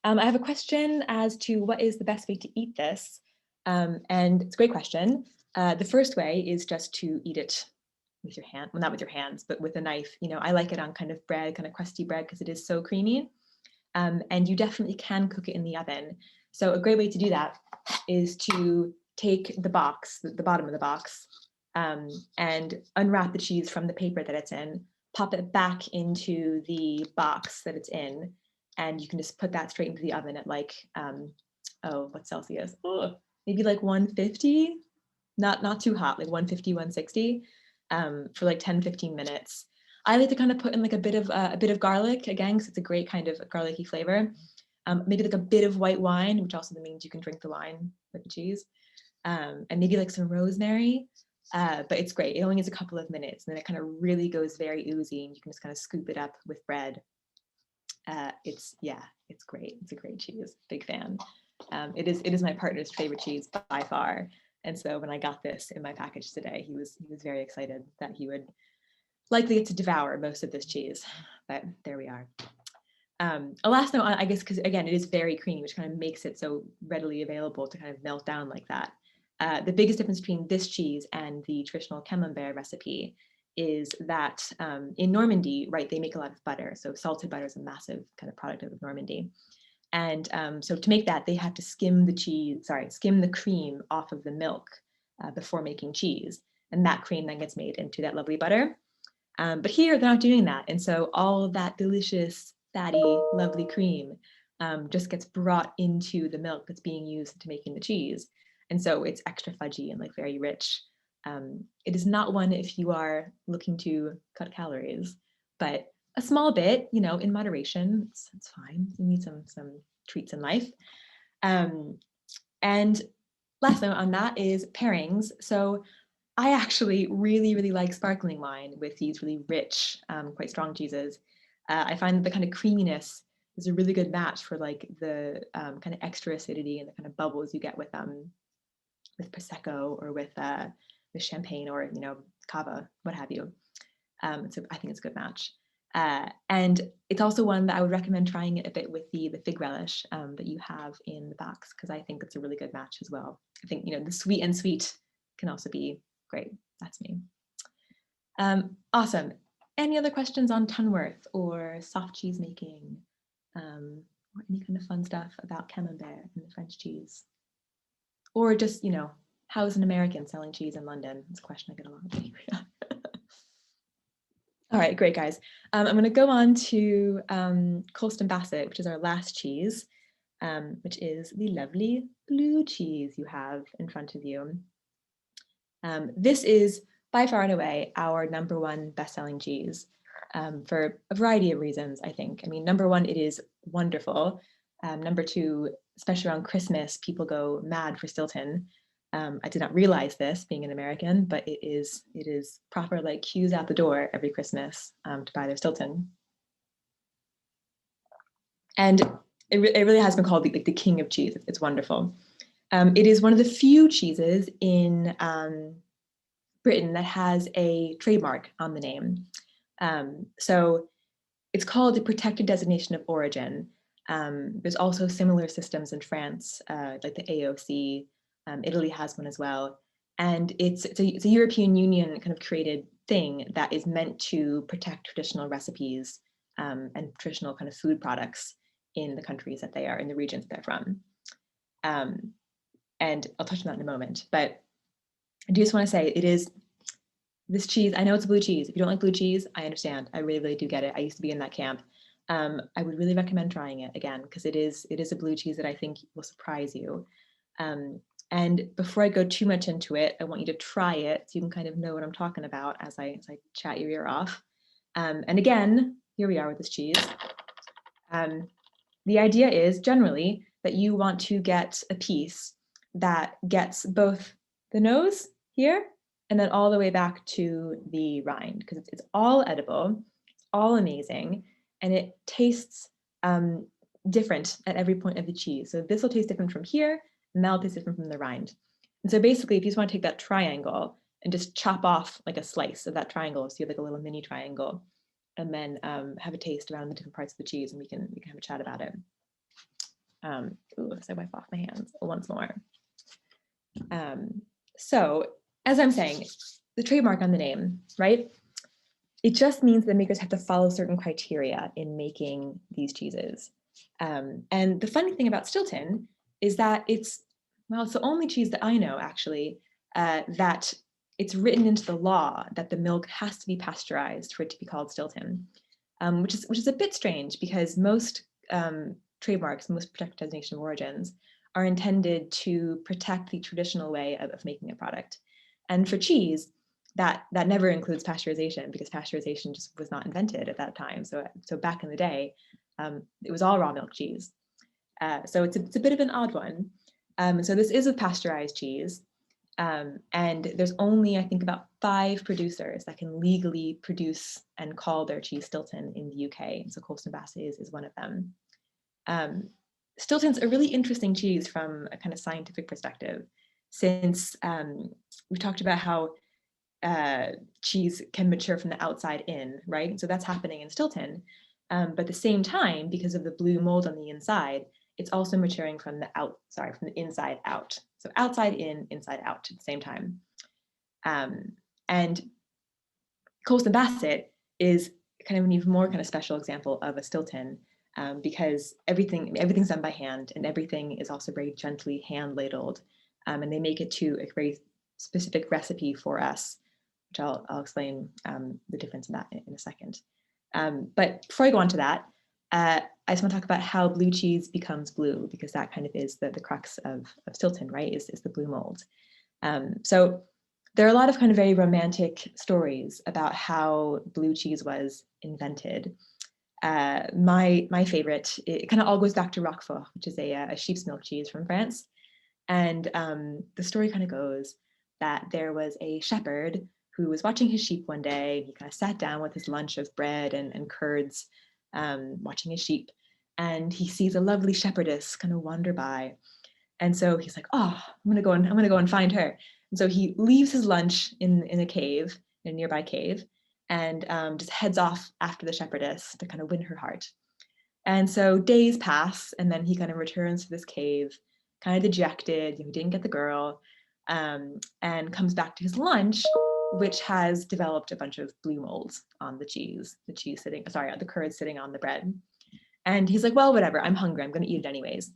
I have a question as to what is the best way to eat this? And it's a great question. The first way is just to eat it with your hand, well, not with your hands, but with a knife. You know, I like it on kind of bread, kind of crusty bread, because it is so creamy. And you definitely can cook it in the oven. So a great way to do that is to take the box, the bottom of the box, and unwrap the cheese from the paper that it's in, pop it back into the box that it's in, and you can just put that straight into the oven at like, what's Celsius? Oh, maybe like 150, not too hot, like 150, 160, for like 10, 15 minutes. I like to kind of put in like a bit of garlic, again, because it's a great kind of garlicky flavor. Maybe like a bit of white wine, which also means you can drink the wine with the cheese. And maybe like some rosemary, but it's great. It only needs a couple of minutes, and then it kind of really goes very oozy, and you can just kind of scoop it up with bread. It's great. It's a great cheese. Big fan. It is my partner's favorite cheese by far. And so when I got this in my package today, he was very excited that he would likely get to devour most of this cheese. But there we are. A last note, I guess, because again, it is very creamy, which kind of makes it so readily available to kind of melt down like that. The biggest difference between this cheese and the traditional Camembert recipe is that in Normandy, right, they make a lot of butter. So salted butter is a massive kind of product of Normandy. And so to make that, they have to skim the cream off of the milk before making cheese. And that cream then gets made into that lovely butter. But here they're not doing that. And so all of that delicious, fatty, lovely cream just gets brought into the milk that's being used to making the cheese. And so it's extra fudgy and like very rich. It is not one if you are looking to cut calories, but a small bit, you know, in moderation, it's fine. You need some treats in life. And last note on that is pairings. So I actually really, really like sparkling wine with these really rich, quite strong cheeses. I find that the kind of creaminess is a really good match for like the kind of extra acidity and the kind of bubbles you get with Prosecco or with champagne or, you know, cava, what have you. So I think it's a good match. And it's also one that I would recommend trying it a bit with the fig relish that you have in the box, because I think it's a really good match as well. I think, you know, the sweet and sweet can also be great. That's me. Awesome. Any other questions on Tonworth or soft cheese making or any kind of fun stuff about Camembert and the French cheese? Or just, you know, how is an American selling cheese in London? It's a question I get a lot. All right, great, guys. I'm going to go on to Colston Bassett, which is our last cheese, which is the lovely blue cheese you have in front of you. This is by far and away our #1 best-selling cheese for a variety of reasons, I think. I mean, #1, it is wonderful. Number two, especially around Christmas, people go mad for Stilton. I did not realize this being an American, but it is proper like queues out the door every Christmas to buy their Stilton. And it really has been called the king of cheese. It's wonderful. It is one of the few cheeses in Britain that has a trademark on the name. So it's called the protected designation of origin. There's also similar systems in France, like the AOC. Italy has one as well. And it's a European Union kind of created thing that is meant to protect traditional recipes and traditional kind of food products in the countries that they are, in the regions they're from. And I'll touch on that in a moment, but I do just want to say it is this cheese. I know it's a blue cheese. If you don't like blue cheese, I understand. I really, really do get it. I used to be in that camp. I would really recommend trying it again, because it is a blue cheese that I think will surprise you. And before I go too much into it, I want you to try it so you can kind of know what I'm talking about as I chat your ear off. And again, here we are with this cheese. The idea is generally that you want to get a piece that gets both the nose here and then all the way back to the rind, because it's all edible, it's all amazing, and it tastes different at every point of the cheese. So this will taste different from here, and that'll taste different from the rind. And so basically, if you just want to take that triangle and just chop off like a slice of that triangle, so you have like a little mini triangle, and then have a taste around the different parts of the cheese, and we can have a chat about it. Ooh, so I wipe off my hands once more. So as I'm saying, the trademark on the name, right? It just means that makers have to follow certain criteria in making these cheeses. And the funny thing about Stilton is that it's the only cheese that I know actually that it's written into the law that the milk has to be pasteurized for it to be called Stilton, which is a bit strange, because most trademarks, most protected designation of origins, are intended to protect the traditional way of making a product. And for cheese, that never includes pasteurization, because pasteurization just was not invented at that time. So back in the day, it was all raw milk cheese. So it's a bit of an odd one. So this is a pasteurized cheese. And there's only, I think, about 5 producers that can legally produce and call their cheese Stilton in the UK. And so Colston Bassett is one of them. Stilton's a really interesting cheese from a kind of scientific perspective, since we've talked about how cheese can mature from the outside in, right? So that's happening in Stilton. But at the same time, because of the blue mold on the inside, it's also maturing from the inside out. So outside in, inside out at the same time. And Colston Bassett is kind of an even more kind of special example of a Stilton, because everything's done by hand, and everything is also very gently hand ladled, and they make it to a very specific recipe for us, which I'll explain the difference in that in a second. But before I go on to that, I just want to talk about how blue cheese becomes blue, because that kind of is the crux of Stilton, right? Is the blue mold. So there are a lot of kind of very romantic stories about how blue cheese was invented. My favorite, it kind of all goes back to Roquefort, which is a sheep's milk cheese from France. And the story kind of goes that there was a shepherd who was watching his sheep one day. He kind of sat down with his lunch of bread and curds, watching his sheep, and he sees a lovely shepherdess kind of wander by. And so he's like, oh, I'm gonna go and find her. And so he leaves his lunch in a cave, in a nearby cave, and just heads off after the shepherdess to kind of win her heart. And so days pass, and then he kind of returns to this cave, kind of dejected, he didn't get the girl, and comes back to his lunch, which has developed a bunch of blue molds on the curds sitting on the bread. And he's like, well, whatever, I'm hungry, I'm gonna eat it anyways.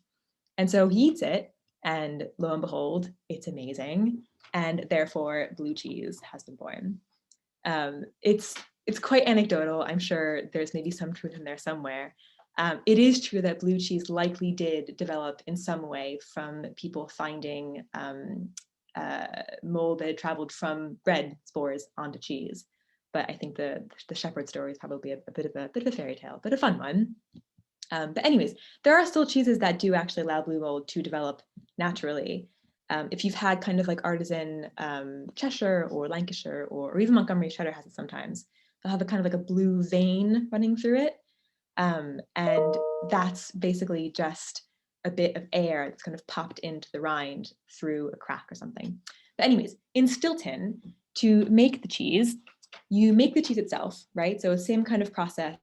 And so he eats it, and lo and behold, it's amazing. And therefore, blue cheese has been born. It's quite anecdotal. I'm sure there's maybe some truth in there somewhere. It is true that blue cheese likely did develop in some way from people finding mold that had traveled from bread spores onto cheese. But I think the shepherd story is probably a bit of a fairy tale, but a fun one. But anyways, there are still cheeses that do actually allow blue mold to develop naturally. If you've had kind of like artisan Cheshire or Lancashire or even Montgomery Cheddar has it sometimes, they'll have a kind of like a blue vein running through it. And that's basically just a bit of air that's kind of popped into the rind through a crack or something. But anyways, in Stilton, to make the cheese, you make the cheese itself, right? So same kind of process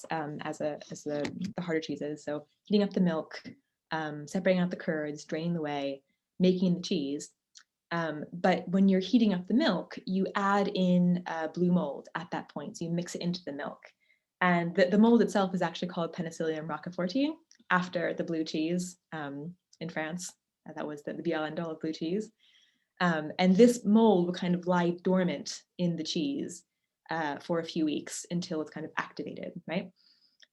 as the harder cheeses. So heating up the milk, separating out the curds, draining the whey, making the cheese. But when you're heating up the milk, you add in blue mold at that point. So you mix it into the milk. And the mold itself is actually called Penicillium roqueforti, after the blue cheese in France. That was the be all end all of blue cheese. And this mold will kind of lie dormant in the cheese for a few weeks until it's kind of activated, right?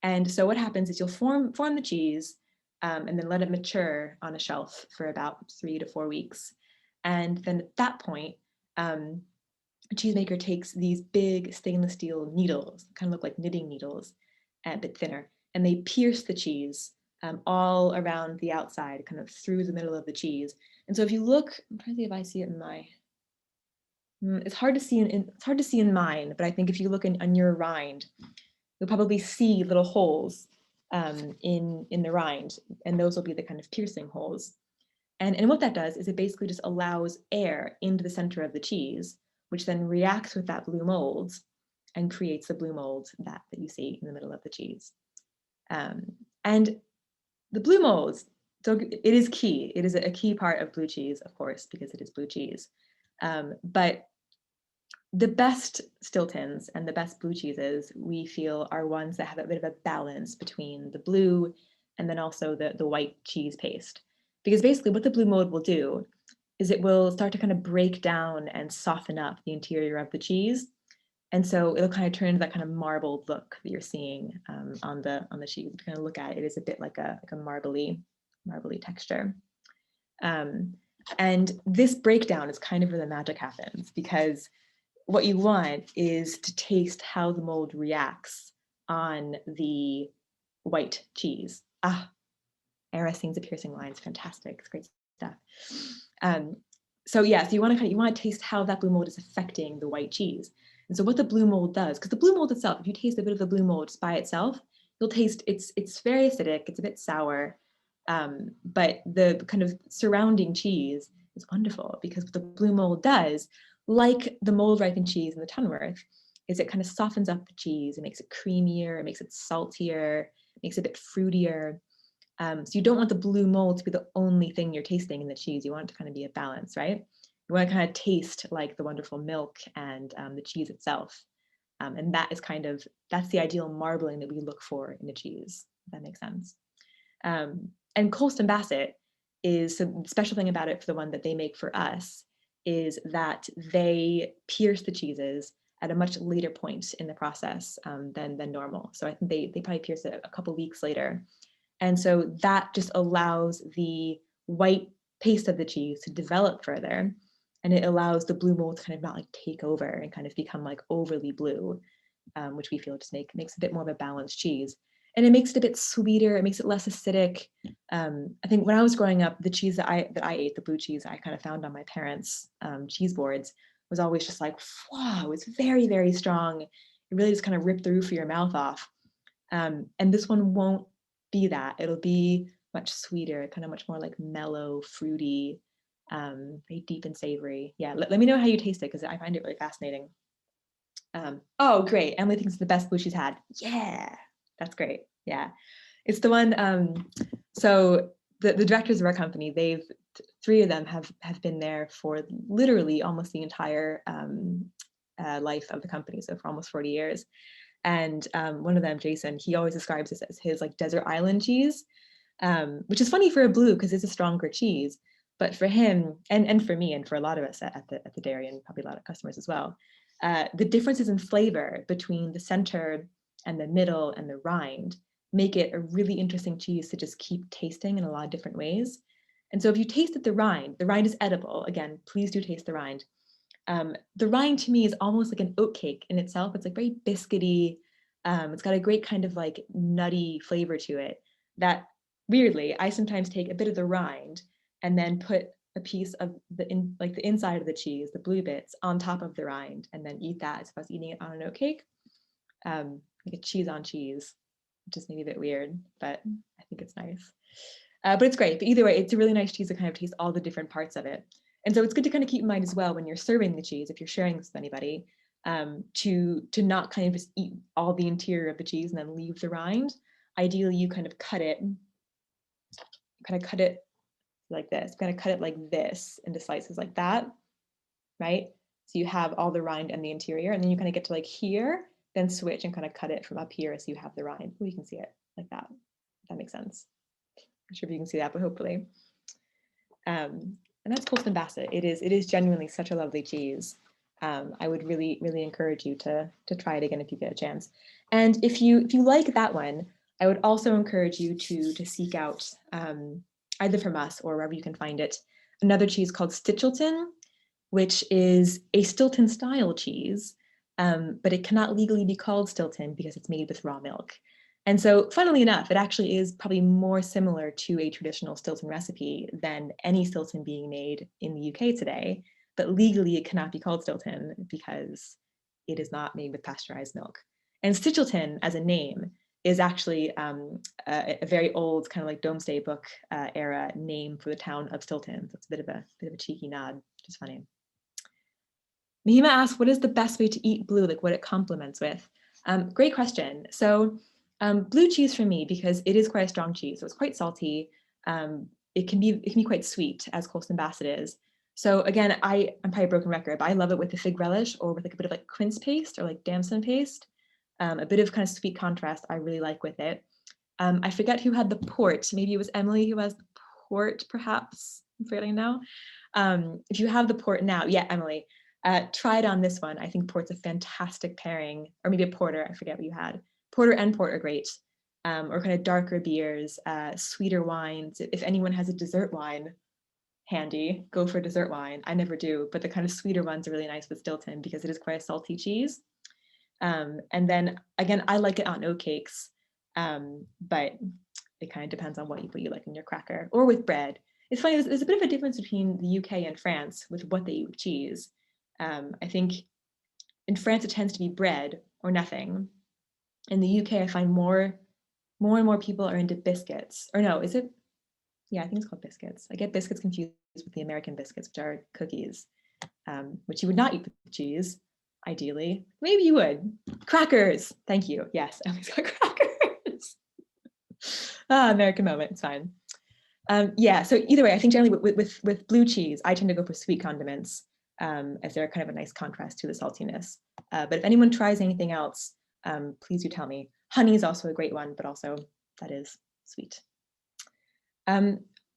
And so what happens is you'll form the cheese and then let it mature on a shelf for about 3 to 4 weeks. And then at that point, a cheesemaker takes these big stainless steel needles, kind of look like knitting needles, a bit thinner, and they pierce the cheese all around the outside, kind of through the middle of the cheese. And so if you look, I'm trying to see if I see it in my, it's hard to see in mine, but I think if you look on your rind, you'll probably see little holes in the rind, and those will be the kind of piercing holes. And what that does is it basically just allows air into the center of the cheese, which then reacts with that blue mold and creates the blue mold that you see in the middle of the cheese. And the blue mold, so it is key. It is a key part of blue cheese, of course, because it is blue cheese. But the best Stiltons and the best blue cheeses, we feel, are ones that have a bit of a balance between the blue and then also the white cheese paste. Because basically what the blue mold will do is it will start to kind of break down and soften up the interior of the cheese. And so it'll kind of turn into that kind of marbled look that you're seeing on the cheese. If you kind of look at it, it is a bit like a marbly texture. And this breakdown is kind of where the magic happens, because what you want is to taste how the mold reacts on the white cheese. Era sings a piercing line. It's fantastic. It's great stuff. So you want to taste how that blue mold is affecting the white cheese. And so what the blue mold does, because the blue mold itself, if you taste a bit of the blue mold just by itself, you'll taste it's very acidic. It's a bit sour, but the kind of surrounding cheese is wonderful, because what the blue mold does, like the mold ripened cheese in the Tonworth, is it kind of softens up the cheese. It makes it creamier. It makes it saltier. It makes it a bit fruitier. So you don't want the blue mold to be the only thing you're tasting in the cheese. You want it to kind of be a balance, right? You want to kind of taste like the wonderful milk and the cheese itself. And that's the ideal marbling that we look for in a cheese, if that makes sense. And Colston Bassett is, so the special thing about it for the one that they make for us is that they pierce the cheeses at a much later point in the process than normal. So I think they probably pierce it a couple weeks later. And so that just allows the white paste of the cheese to develop further. And it allows the blue mold to kind of not like take over and kind of become like overly blue, which we feel just makes a bit more of a balanced cheese. And it makes it a bit sweeter. It makes it less acidic. I think when I was growing up, the cheese that I ate, the blue cheese I kind of found on my parents' cheese boards, was always just like, wow, it's very, very strong. It really just kind of ripped the roof of your mouth off. And this one won't be that. It'll be much sweeter, kind of much more like mellow, fruity, very deep and savory. Yeah, let me know how you taste it, because I find it really fascinating. Oh, great. Emily thinks it's the best blue she's had. Yeah, that's great. Yeah, it's the one. So the directors of our company, three of them have been there for literally almost the entire life of the company, so for almost 40 years. And one of them, Jason, he always describes this as his like desert island cheese, which is funny for a blue because it's a stronger cheese. But for him and for me and for a lot of us at the dairy, and probably a lot of customers as well, the differences in flavor between the center and the middle and the rind make it a really interesting cheese to just keep tasting in a lot of different ways. And so if you tasted the rind is edible. Again, please do taste the rind. The rind to me is almost like an oat cake in itself. It's like very biscuity, It's got a great kind of like nutty flavor to it that weirdly, I sometimes take a bit of the rind and then put a piece of the inside of the cheese, the blue bits, on top of the rind, and then eat that as if I was eating it on an oat cake. Like a cheese on cheese, which is maybe a bit weird, but I think it's nice. But it's great. But either way, it's a really nice cheese to kind of taste all the different parts of it. And so it's good to kind of keep in mind as well when you're serving the cheese, if you're sharing this with anybody, to not kind of just eat all the interior of the cheese and then leave the rind. Ideally, you kind of cut it like this, kind of cut it like this into slices like that, right? So you have all the rind and the interior, and then you kind of get to like here, then switch and kind of cut it from up here so you have the rind. Oh, you can see it like that. If that makes sense. I'm sure if you can see that, but hopefully. And that's Colston Bassett. It is genuinely such a lovely cheese. I would really, really encourage you to try it again if you get a chance. And if you like that one, I would also encourage you to seek out either from us or wherever you can find it, another cheese called Stilton, which is a Stilton style cheese, but it cannot legally be called Stilton because it's made with raw milk. And so funnily enough, it actually is probably more similar to a traditional Stilton recipe than any Stilton being made in the UK today, but legally it cannot be called Stilton because it is not made with pasteurized milk. And Stilton as a name is actually a very old kind of like Domesday Book era name for the town of Stilton. So it's a bit of a cheeky nod, which is funny. Mahima asked, what is the best way to eat blue, like what it complements with? Great question. So blue cheese for me, because it is quite a strong cheese, so it's quite salty. It can be quite sweet, as Colston Bassett is. So again, I'm probably a broken record, but I love it with the fig relish or with like a bit of like quince paste or like damson paste. A bit of kind of sweet contrast I really like with it. I forget who had the port. Maybe it was Emily who has the port, perhaps. I'm forgetting now. If you have the port now, yeah, Emily, try it on this one. I think port's a fantastic pairing, or maybe a porter, I forget what you had. Porter and port are great, or kind of darker beers, sweeter wines. If anyone has a dessert wine handy, go for dessert wine. I never do, but the kind of sweeter ones are really nice with Stilton because it is quite a salty cheese. And then again, I like it on oat cakes, but it kind of depends on what you like in your cracker or with bread. It's funny, there's a bit of a difference between the UK and France with what they eat with cheese. I think in France it tends to be bread or nothing. In the UK, I find more and more people are into biscuits. Or no, is it? Yeah, I think it's called biscuits. I get biscuits confused with the American biscuits, which are cookies, which you would not eat with cheese, ideally. Maybe you would. Crackers. Thank you. Yes, Emily's got crackers. American moment. It's fine. Yeah. So either way, I think generally with blue cheese, I tend to go for sweet condiments, as they're kind of a nice contrast to the saltiness. But if anyone tries anything else, please do tell me. Honey is also a great one, but also that is sweet.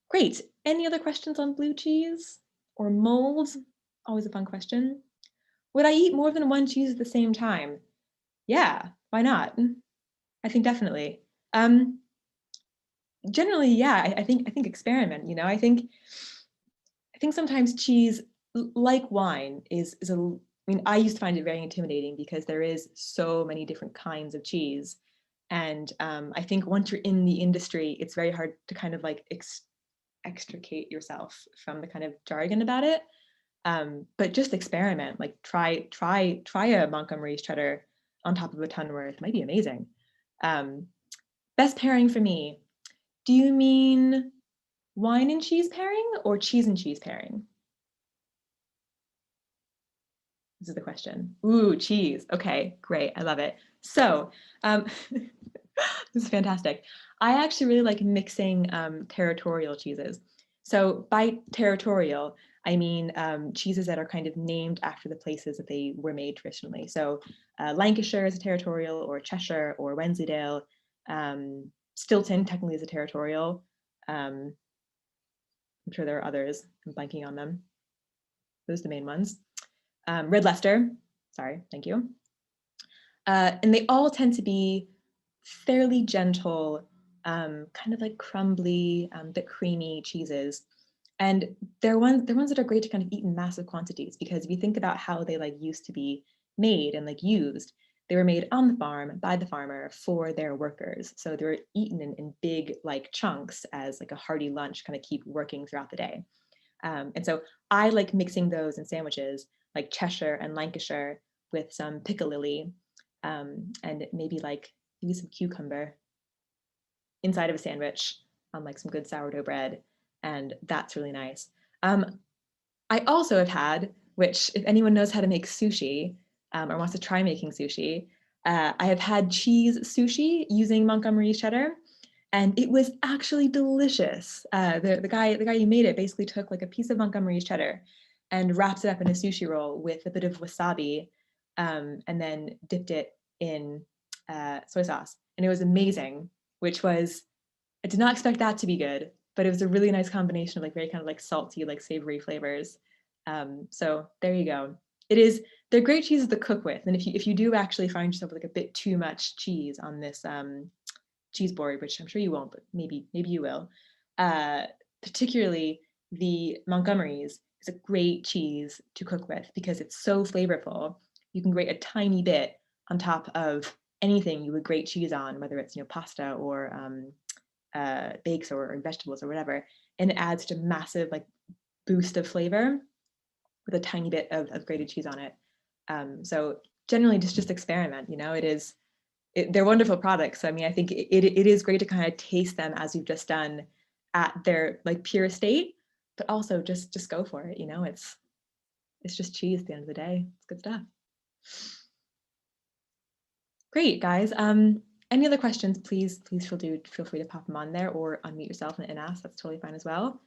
Great. Any other questions on blue cheese or mold? Always a fun question. Would I eat more than one cheese at the same time? Yeah, why not? I think definitely. Generally, yeah, I think experiment, you know, I think sometimes cheese, like wine, is I mean, I used to find it very intimidating because there is so many different kinds of cheese. And I think once you're in the industry, it's very hard to kind of like extricate yourself from the kind of jargon about it. But just experiment, like try a Montgomery Cheddar on top of a Tonworth. It might be amazing. Best pairing for me. Do you mean wine and cheese pairing or cheese and cheese pairing? This is the question. Ooh, cheese. Okay, great. I love it. So this is fantastic. I actually really like mixing territorial cheeses. So by territorial, I mean cheeses that are kind of named after the places that they were made traditionally. So Lancashire is a territorial, or Cheshire, or Wensleydale. Stilton technically is a territorial. I'm sure there are others. I'm blanking on them. Those are the main ones. Red Leicester, sorry, thank you. And they all tend to be fairly gentle, kind of like crumbly, bit creamy cheeses. And they're ones that are great to kind of eat in massive quantities, because if you think about how they like used to be made and like used, they were made on the farm by the farmer for their workers. So they were eaten in big like chunks as like a hearty lunch, kind of keep working throughout the day. And so I like mixing those in sandwiches like Cheshire and Lancashire with some piccalilli and maybe some cucumber inside of a sandwich on like some good sourdough bread. And that's really nice. I also have had, which if anyone knows how to make sushi or wants to try making sushi, I have had cheese sushi using Montgomery Cheddar, and it was actually delicious. The guy who made it basically took like a piece of Montgomery Cheddar and wrapped it up in a sushi roll with a bit of wasabi, and then dipped it in soy sauce, and it was amazing. I did not expect that to be good, but it was a really nice combination of like very kind of like salty, like savory flavors. So there you go. They're great cheeses to cook with, and if you do actually find yourself with like a bit too much cheese on this cheese board, which I'm sure you won't, but maybe you will. Particularly the Montgomery's is a great cheese to cook with because it's so flavorful. You can grate a tiny bit on top of anything you would grate cheese on, whether it's pasta or bakes or vegetables or whatever, and it adds such a massive like boost of flavor with a tiny bit of grated cheese on it. So generally just experiment. They're wonderful products. I mean, I think it is great to kind of taste them as you've just done at their like pure state, but also just go for it. It's just cheese at the end of the day. It's good stuff. Great, guys. Any other questions, please feel free to pop them on there or unmute yourself and ask. That's totally fine as well.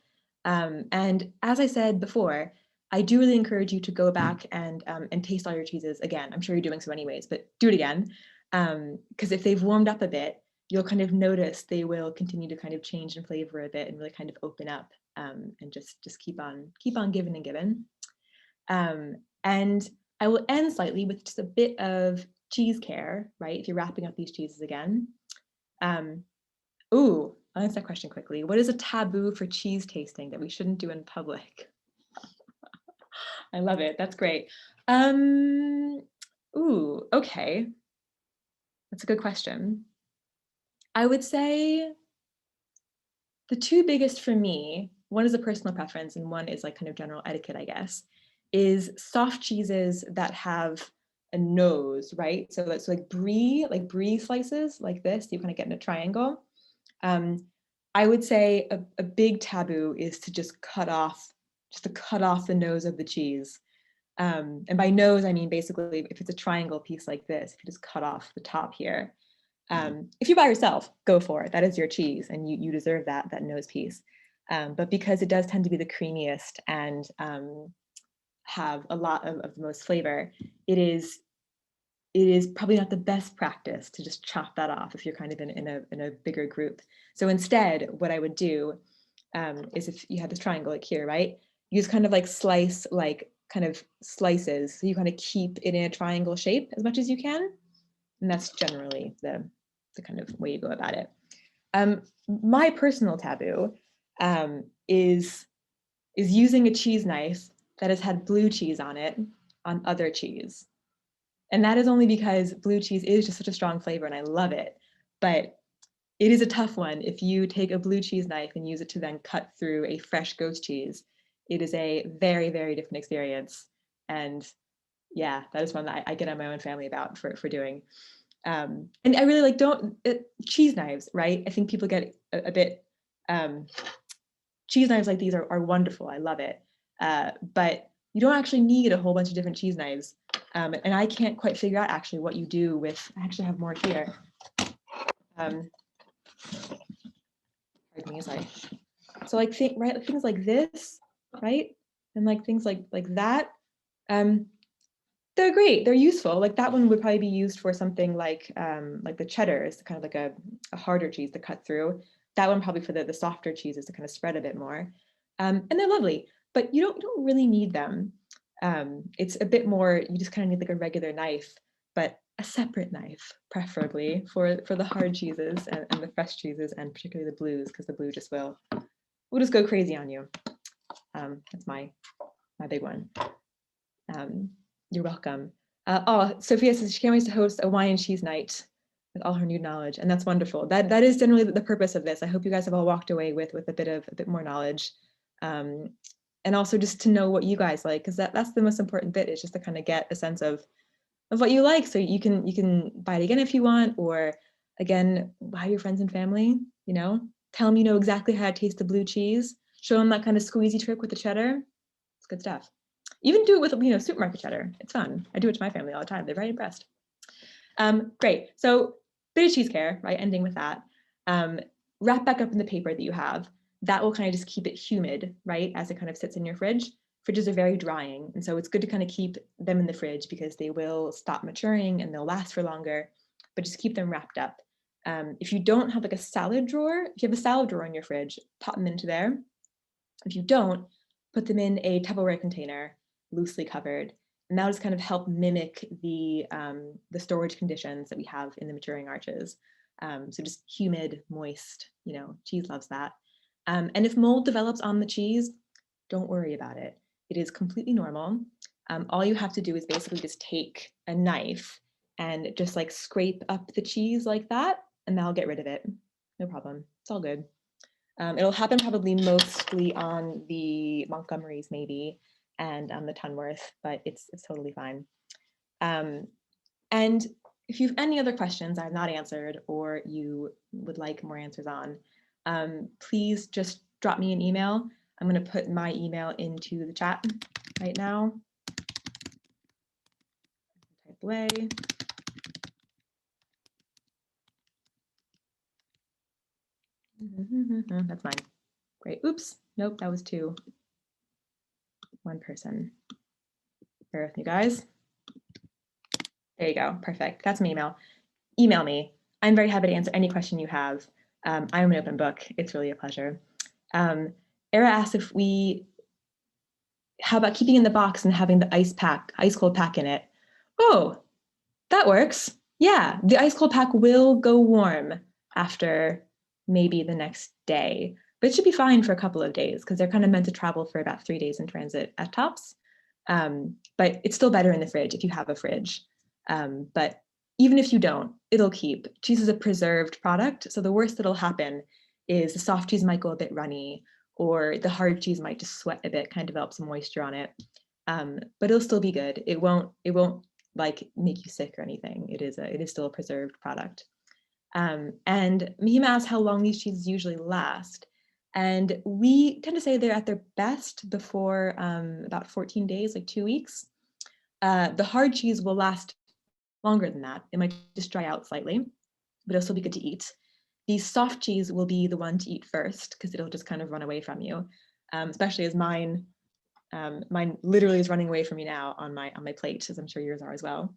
And as I said before, I do really encourage you to go back and taste all your cheeses again. I'm sure you're doing so anyways, but do it again. Because if they've warmed up a bit, you'll kind of notice they will continue to kind of change in flavor a bit and really kind of open up and just keep on giving and giving. And I will end slightly with just a bit of cheese care, right? If you're wrapping up these cheeses again. I'll answer that question quickly. What is a taboo for cheese tasting that we shouldn't do in public? I love it. That's great. Okay. That's a good question. I would say the two biggest for me, one is a personal preference and one is like kind of general etiquette, I guess, is soft cheeses that have a nose, right? So that's like brie slices like this, you kind of get in a triangle. I would say a big taboo is to just cut off the nose of the cheese. And by nose, I mean basically if it's a triangle piece like this, if you just cut off the top here. If you're by yourself, go for it. That is your cheese and you deserve that nose piece. But because it does tend to be the creamiest and have a lot of the most flavor, it is probably not the best practice to just chop that off if you're kind of in a bigger group. So instead, what I would do is if you have this triangle like here, right? You just kind of like slice like kind of slices. So you kind of keep it in a triangle shape as much as you can. And that's generally the kind of way you go about it. My personal taboo is using a cheese knife that has had blue cheese on it on other cheese. And that is only because blue cheese is just such a strong flavor and I love it. But it is a tough one. If you take a blue cheese knife and use it to then cut through a fresh goat cheese, it is a very, very different experience. And yeah, that is one that I get on my own family about for doing. And I really like cheese knives, right? I think people get a bit, cheese knives like these are wonderful. I love it. But you don't actually need a whole bunch of different cheese knives. And I can't quite figure out actually what you do with, I actually have more here. Pardon me, so like things like this, right? And like things like that. They're great. They're useful. Like that one would probably be used for something like the cheddar is kind of like a harder cheese to cut through. That one probably for the softer cheeses to kind of spread a bit more. And they're lovely, but you don't really need them. It's a bit more, you just kind of need like a regular knife, but a separate knife, preferably for the hard cheeses and the fresh cheeses, and particularly the blues, because the blue just will just go crazy on you. That's my big one. You're welcome. Oh, Sophia says she can't wait to host a wine and cheese night with all her new knowledge, and that's wonderful. That is generally the purpose of this. I hope you guys have all walked away with a bit more knowledge, and also just to know what you guys like, because that's the most important bit, is just to kind of get a sense of what you like, so you can buy it again if you want, or again buy your friends and family. You know, tell them you know exactly how to taste the blue cheese. Show them that kind of squeezy trick with the cheddar. It's good stuff. Even do it with, you know, supermarket cheddar. It's fun. I do it to my family all the time. They're very impressed. Great. So bit of cheese care, right? Ending with that. Wrap back up in the paper that you have. That will kind of just keep it humid, right? As it kind of sits in your fridge. Fridges are very drying. And so it's good to kind of keep them in the fridge because they will stop maturing and they'll last for longer, but just keep them wrapped up. If you don't have like a salad drawer, if you have a salad drawer in your fridge, pop them into there. If you don't, put them in a Tupperware container, loosely covered, and that'll just kind of help mimic the storage conditions that we have in the maturing arches. So just humid, moist, you know, cheese loves that. And if mold develops on the cheese, don't worry about it. It is completely normal. All you have to do is basically just take a knife and just like scrape up the cheese like that, and that'll get rid of it. No problem. It's all good. It'll happen probably mostly on the Montgomerys maybe, and the Tonworth, but it's totally fine. And if you have any other questions I've not answered or you would like more answers on, please just drop me an email. I'm going to put my email into the chat right now. Type away. That's mine. Great. Oops. Nope, that was two. One person. Bear with me, guys. There you go. Perfect. That's my email. Email me. I'm very happy to answer any question you have. I'm an open book. It's really a pleasure. Era asked how about keeping in the box and having the ice cold pack in it? Oh, that works. Yeah, the ice cold pack will go warm after maybe the next day, but it should be fine for a couple of days because they're kind of meant to travel for about 3 days in transit at tops. But it's still better in the fridge if you have a fridge. But even if you don't, it'll keep. Cheese is a preserved product, so the worst that'll happen is the soft cheese might go a bit runny, or the hard cheese might just sweat a bit, kind of develop some moisture on it. But it'll still be good. It won't like make you sick or anything. It is still a preserved product. And Mahima asked how long these cheeses usually last. And we tend to say they're at their best before about 14 days, like 2 weeks. The hard cheese will last longer than that. It might just dry out slightly, but it'll still be good to eat. The soft cheese will be the one to eat first because it'll just kind of run away from you, especially as mine literally is running away from me now on my plate, as I'm sure yours are as well.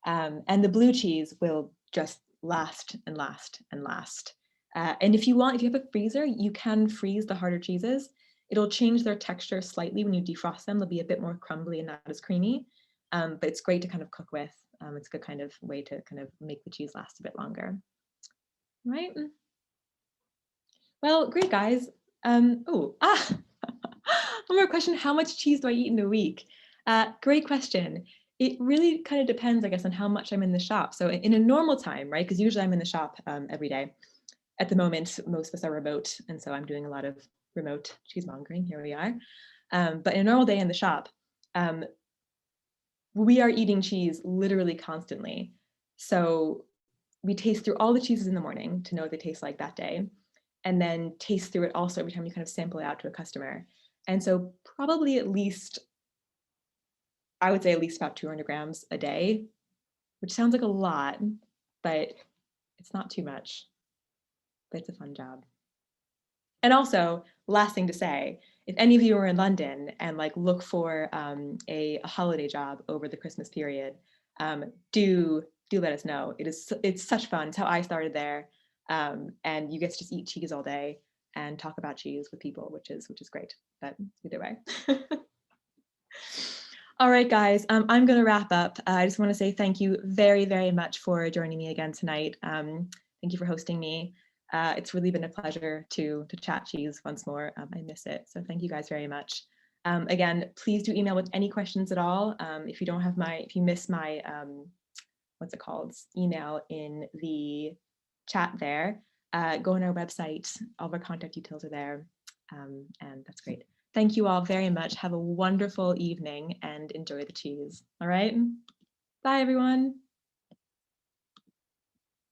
And the blue cheese will just last and last and last. And if you have a freezer, you can freeze the harder cheeses. It'll change their texture slightly when you defrost them. They'll be a bit more crumbly and not as creamy, but it's great to kind of cook with. It's a good kind of way to kind of make the cheese last a bit longer. Right? Well, great, guys. One more question. How much cheese do I eat in a week? Great question. It really kind of depends, I guess, on how much I'm in the shop. So in a normal time, right, because usually I'm in the shop every day. At the moment, most of us are remote, and so I'm doing a lot of remote cheesemongering. Here we are. But in a normal day in the shop, we are eating cheese literally constantly. So we taste through all the cheeses in the morning to know what they taste like that day, and then taste through it also every time you kind of sample it out to a customer. And so probably I would say at least about 200 grams a day, which sounds like a lot, but it's not too much, but it's a fun job. And also, last thing to say, if any of you are in London and like look for a holiday job over the Christmas period, do let us know. It's such fun. It's how I started there, and you get to just eat cheese all day and talk about cheese with people, which is great. But either way. All right, guys, I'm going to wrap up. I just want to say thank you very, very much for joining me again tonight. Thank you for hosting me. It's really been a pleasure to chat cheese once more. I miss it. So thank you guys very much. Again, please do email with any questions at all. If you miss my, what's it called, email in the chat there, go on our website. All of our contact details are there. And that's great. Thank you all very much. Have a wonderful evening and enjoy the cheese. All right. Bye, everyone.